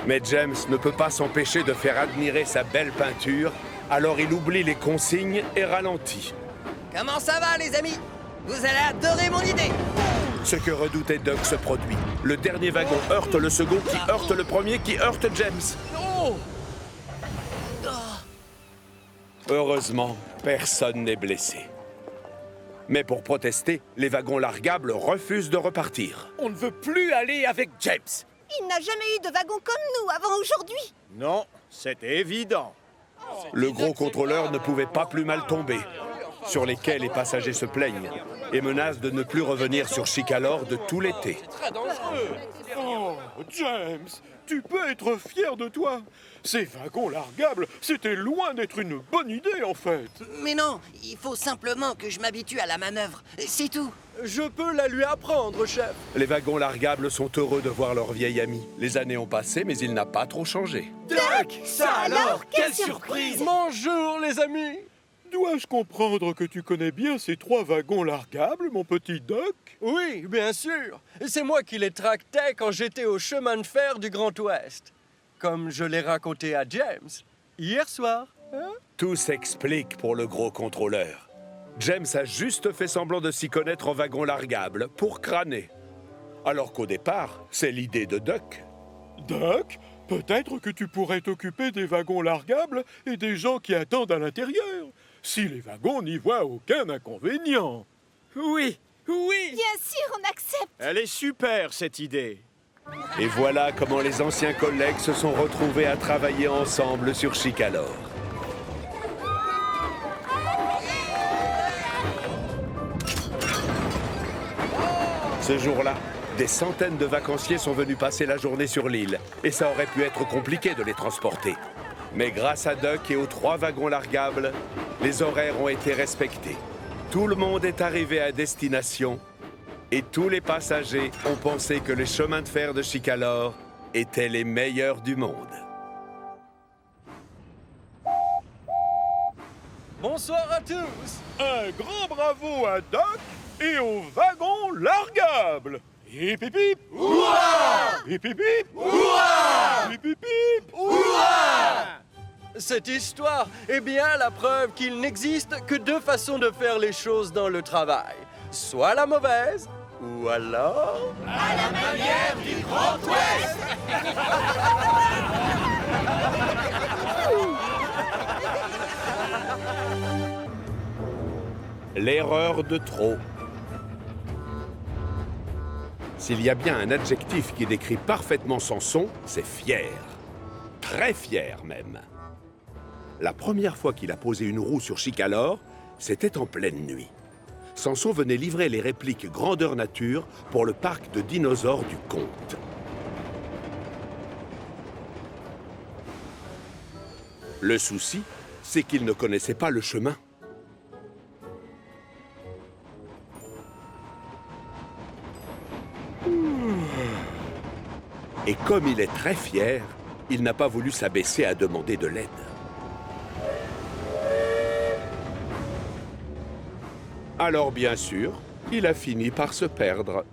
Mais James ne peut pas s'empêcher de faire admirer sa belle peinture, alors il oublie les consignes et ralentit. Comment ça va, les amis? Vous allez adorer mon idée. Ce que redoutait Duck se produit. Le dernier wagon heurte le second, qui heurte le premier, qui heurte James. Heureusement, personne n'est blessé. Mais pour protester, les wagons largables refusent de repartir. On ne veut plus aller avec James. Il n'a jamais eu de wagon comme nous avant aujourd'hui. Non, c'est évident. Le gros contrôleur ne pouvait pas plus mal tomber. Sur les quais, les passagers se plaignent et menacent de ne plus revenir sur Chicalor de tout l'été. Très dangereux. Oh, James, tu peux être fier de toi. Ces wagons largables, c'était loin d'être une bonne idée, en fait. Mais non, il faut simplement que je m'habitue à la manœuvre. C'est tout. Je peux la lui apprendre, chef. Les wagons largables sont heureux de voir leur vieil ami. Les années ont passé, mais il n'a pas trop changé. Doc, ça alors, quelle surprise! Bonjour, les amis. Dois-je comprendre que tu connais bien ces 3 wagons largables, mon petit Doc? Oui, bien sûr. C'est moi qui les tractais quand j'étais au chemin de fer du Grand Ouest. Comme je l'ai raconté à James hier soir. Hein? Tout s'explique pour le gros contrôleur. James a juste fait semblant de s'y connaître en wagon largable pour crâner. Alors qu'au départ, c'est l'idée de Doc. Doc, peut-être que tu pourrais t'occuper des wagons largables et des gens qui attendent à l'intérieur, si les wagons n'y voient aucun inconvénient. Oui, oui. Bien sûr, on accepte. Elle est super, cette idée. Et voilà comment les anciens collègues se sont retrouvés à travailler ensemble sur Chicalor. Ce jour-là, des centaines de vacanciers sont venus passer la journée sur l'île, et ça aurait pu être compliqué de les transporter. Mais grâce à Doc et aux 3 wagons largables, les horaires ont été respectés. Tout le monde est arrivé à destination, et tous les passagers ont pensé que les chemins de fer de Chicalor étaient les meilleurs du monde. Bonsoir à tous. Un grand bravo à Doc et aux wagons largables. Hip hip hip. Ouah! Hip hip hip. Ouah! Hip hip hip. Ouah! Cette histoire est bien la preuve qu'il n'existe que 2 façons de faire les choses dans le travail. Soit la mauvaise, ou alors... À la manière du Grand Ouest. L'erreur de trop. S'il y a bien un adjectif qui décrit parfaitement Samson, c'est fier. Très fier même. La première fois qu'il a posé une roue sur Chicalor, c'était en pleine nuit. Samson venait livrer les répliques grandeur nature pour le parc de dinosaures du comte. Le souci, c'est qu'il ne connaissait pas le chemin. Et comme il est très fier, il n'a pas voulu s'abaisser à demander de l'aide. Alors bien sûr, il a fini par se perdre.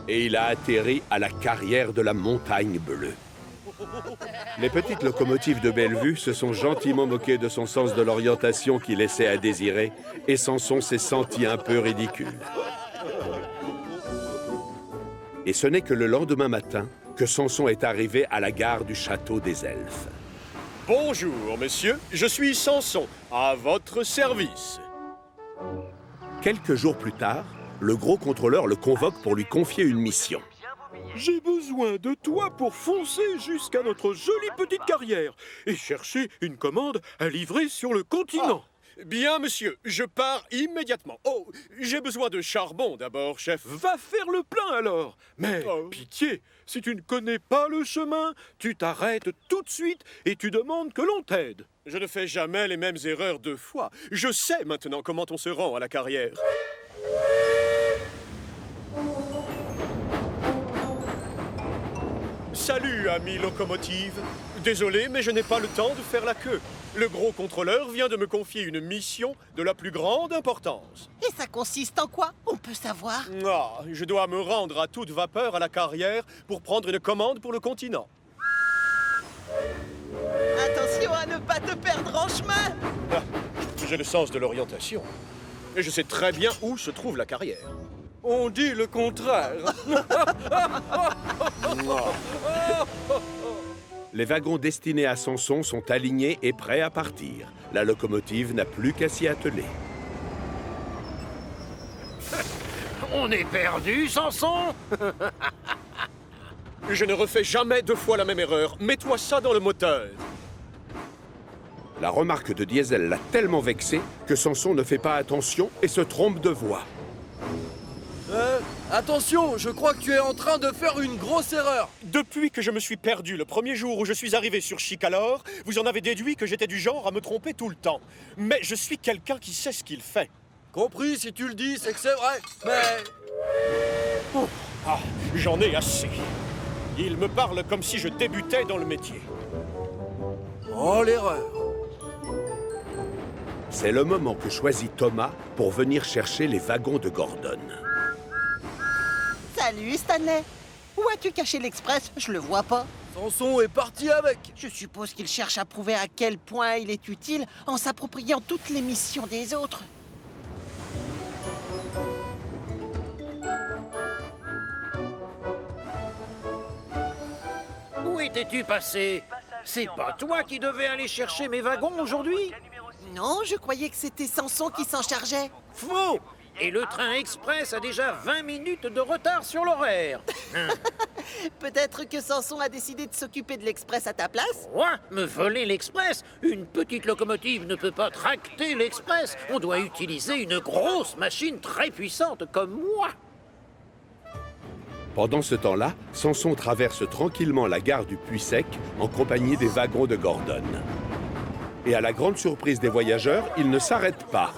Et il a atterri à la carrière de la Montagne Bleue. Les petites locomotives de Bellevue se sont gentiment moquées de son sens de l'orientation qui laissait à désirer, et Samson s'est senti un peu ridicule. Et ce n'est que le lendemain matin que Samson est arrivé à la gare du château des Elfes. Bonjour, monsieur. Je suis Samson, à votre service. Quelques jours plus tard, le gros contrôleur le convoque pour lui confier une mission. J'ai besoin de toi pour foncer jusqu'à notre jolie petite carrière et chercher une commande à livrer sur le continent. Bien, monsieur, je pars immédiatement. Oh, j'ai besoin de charbon d'abord, chef. Va faire le plein alors. Mais pitié, si tu ne connais pas le chemin, tu t'arrêtes tout de suite et tu demandes que l'on t'aide. Je ne fais jamais les mêmes erreurs 2 fois. Je sais maintenant comment on se rend à la carrière. Salut, ami locomotive. Désolé, mais je n'ai pas le temps de faire la queue. Le gros contrôleur vient de me confier une mission de la plus grande importance. Et ça consiste en quoi? On peut savoir? Ah, je dois me rendre à toute vapeur à la carrière pour prendre une commande pour le continent. Attention à ne pas te perdre en chemin. Ah, j'ai le sens de l'orientation. Et je sais très bien où se trouve la carrière. On dit le contraire. Les wagons destinés à Samson sont alignés et prêts à partir. La locomotive n'a plus qu'à s'y atteler. On est perdu, Samson? Je ne refais jamais 2 fois la même erreur. Mets-toi ça dans le moteur. La remarque de Diesel l'a tellement vexé que Samson ne fait pas attention et se trompe de voie. Attention, je crois que tu es en train de faire une grosse erreur. Depuis que je me suis perdu le premier jour où je suis arrivé sur Chicalor, vous en avez déduit que j'étais du genre à me tromper tout le temps. Mais je suis quelqu'un qui sait ce qu'il fait. Compris, si tu le dis, c'est que c'est vrai, mais... Oh, j'en ai assez. Il me parle comme si je débutais dans le métier. Oh, l'erreur. C'est le moment que choisit Thomas pour venir chercher les wagons de Gordon. Salut, Stanley. Où as-tu caché l'Express? Je le vois pas. Samson est parti avec. Je suppose qu'il cherche à prouver à quel point il est utile en s'appropriant toutes les missions des autres. Où étais-tu passé? C'est pas toi qui devais aller chercher mes wagons aujourd'hui? Non, je croyais que c'était Samson qui s'en chargeait. Faux! Et le train express a déjà 20 minutes de retard sur l'horaire. Peut-être que Samson a décidé de s'occuper de l'Express à ta place? Quoi? Me voler l'Express? Une petite locomotive ne peut pas tracter l'Express. On doit utiliser une grosse machine très puissante comme moi. Pendant ce temps-là, Samson traverse tranquillement la gare du Puy-Sec en compagnie des wagons de Gordon. Et à la grande surprise des voyageurs, il ne s'arrête pas.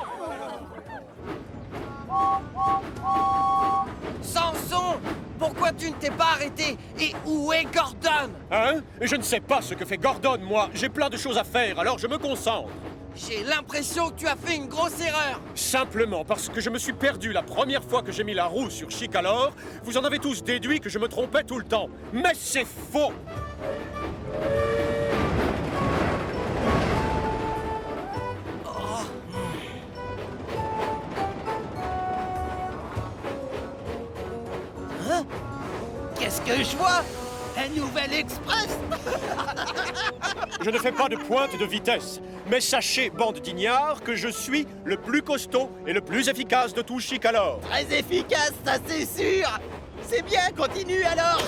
Samson! Pourquoi tu ne t'es pas arrêté? Et où est Gordon? Hein? Je ne sais pas ce que fait Gordon, moi. J'ai plein de choses à faire, alors je me concentre. J'ai l'impression que tu as fait une grosse erreur. Simplement parce que je me suis perdu la première fois que j'ai mis la roue sur Chicalor, vous en avez tous déduit que je me trompais tout le temps. Mais c'est faux! Hein? Qu'est-ce que je vois? Un nouvel Express? Je ne fais pas de pointe de vitesse, mais sachez, bande d'ignards, que je suis le plus costaud et le plus efficace de tout Chicalor. Très efficace, ça c'est sûr. C'est bien, continue alors.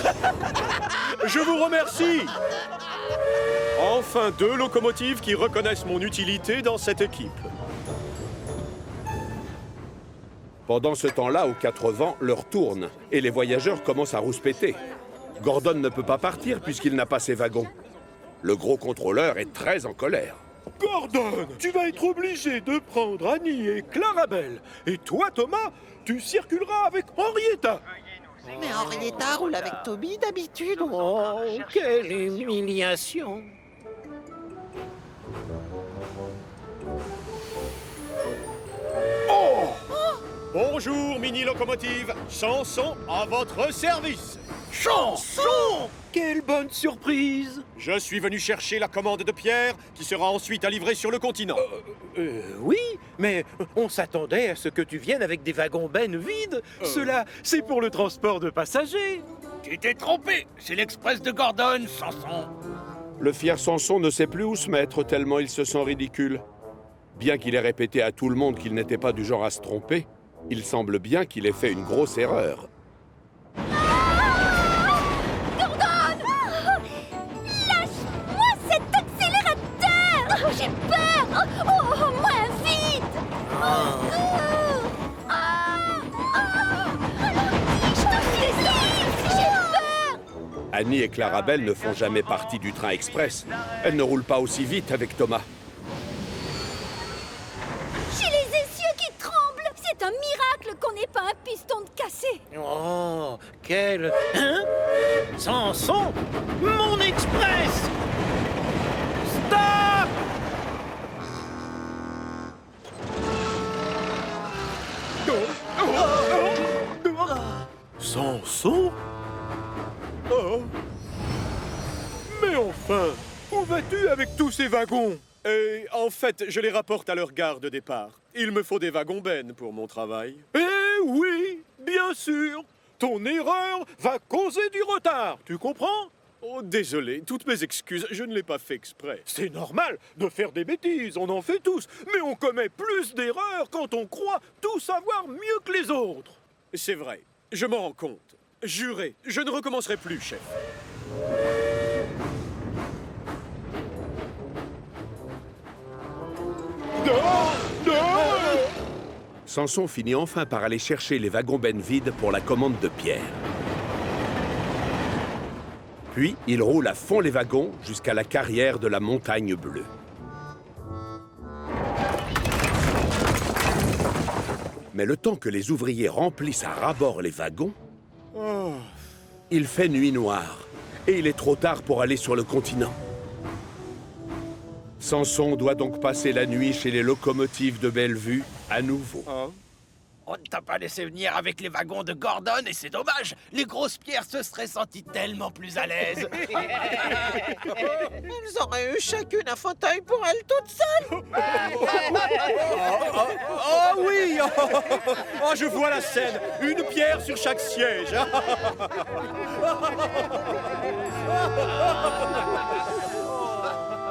Je vous remercie. Enfin 2 locomotives qui reconnaissent mon utilité dans cette équipe. Pendant ce temps-là, aux 4 vents, l'heure tourne et les voyageurs commencent à rouspéter. Gordon ne peut pas partir puisqu'il n'a pas ses wagons. Le gros contrôleur est très en colère. Gordon, tu vas être obligé de prendre Annie et Clarabelle. Et toi, Thomas, tu circuleras avec Henrietta. Mais Henrietta roule avec Toby d'habitude. Oh, quelle humiliation! Bonjour, mini-locomotive. Samson à votre service. Chanson! Quelle bonne surprise! Je suis venu chercher la commande de Pierre, qui sera ensuite à livrer sur le continent. Oui, mais on s'attendait à ce que tu viennes avec des wagons-bennes vides. Cela, c'est pour le transport de passagers. Tu t'es trompé. C'est l'Express de Gordon, Samson. Le fier Samson ne sait plus où se mettre tellement il se sent ridicule. Bien qu'il ait répété à tout le monde qu'il n'était pas du genre à se tromper, il semble bien qu'il ait fait une grosse erreur. Lâche-moi cet accélérateur! J'ai peur! Oh, moins vite! Je te laisse! J'ai peur! Annie et Clarabelle ne font jamais partie du train express. Elles ne roulent pas aussi vite avec Thomas. J'ai les essieux qui tremblent! C'est un miracle qu'on n'ait pas un piston de cassé! Oh, quel... Hein? Samson! Mon express! Stop! Samson? Oh! Mais enfin, où vas-tu avec tous ces wagons? Et en fait, je les rapporte à leur gare de départ. Il me faut des wagons-bennes pour mon travail. Eh oui, bien sûr! Ton erreur va causer du retard, tu comprends? Oh, désolé, toutes mes excuses, je ne l'ai pas fait exprès. C'est normal de faire des bêtises, on en fait tous. Mais on commet plus d'erreurs quand on croit tout savoir mieux que les autres. C'est vrai, je m'en rends compte. Juré, je ne recommencerai plus, chef. Samson finit enfin par aller chercher les wagons bennes vides pour la commande de Pierre. Puis, il roule à fond les wagons jusqu'à la carrière de la Montagne Bleue. Mais le temps que les ouvriers remplissent à ras-bord les wagons, il fait nuit noire et il est trop tard pour aller sur le continent. Samson doit donc passer la nuit chez les locomotives de Bellevue à nouveau. On ne t'a pas laissé venir avec les wagons de Gordon et c'est dommage. Les grosses pierres se seraient senties tellement plus à l'aise. Ils auraient eu chacune un fauteuil pour elles toutes seules. Oh oui! Oh, je vois la scène! Une pierre sur chaque siège!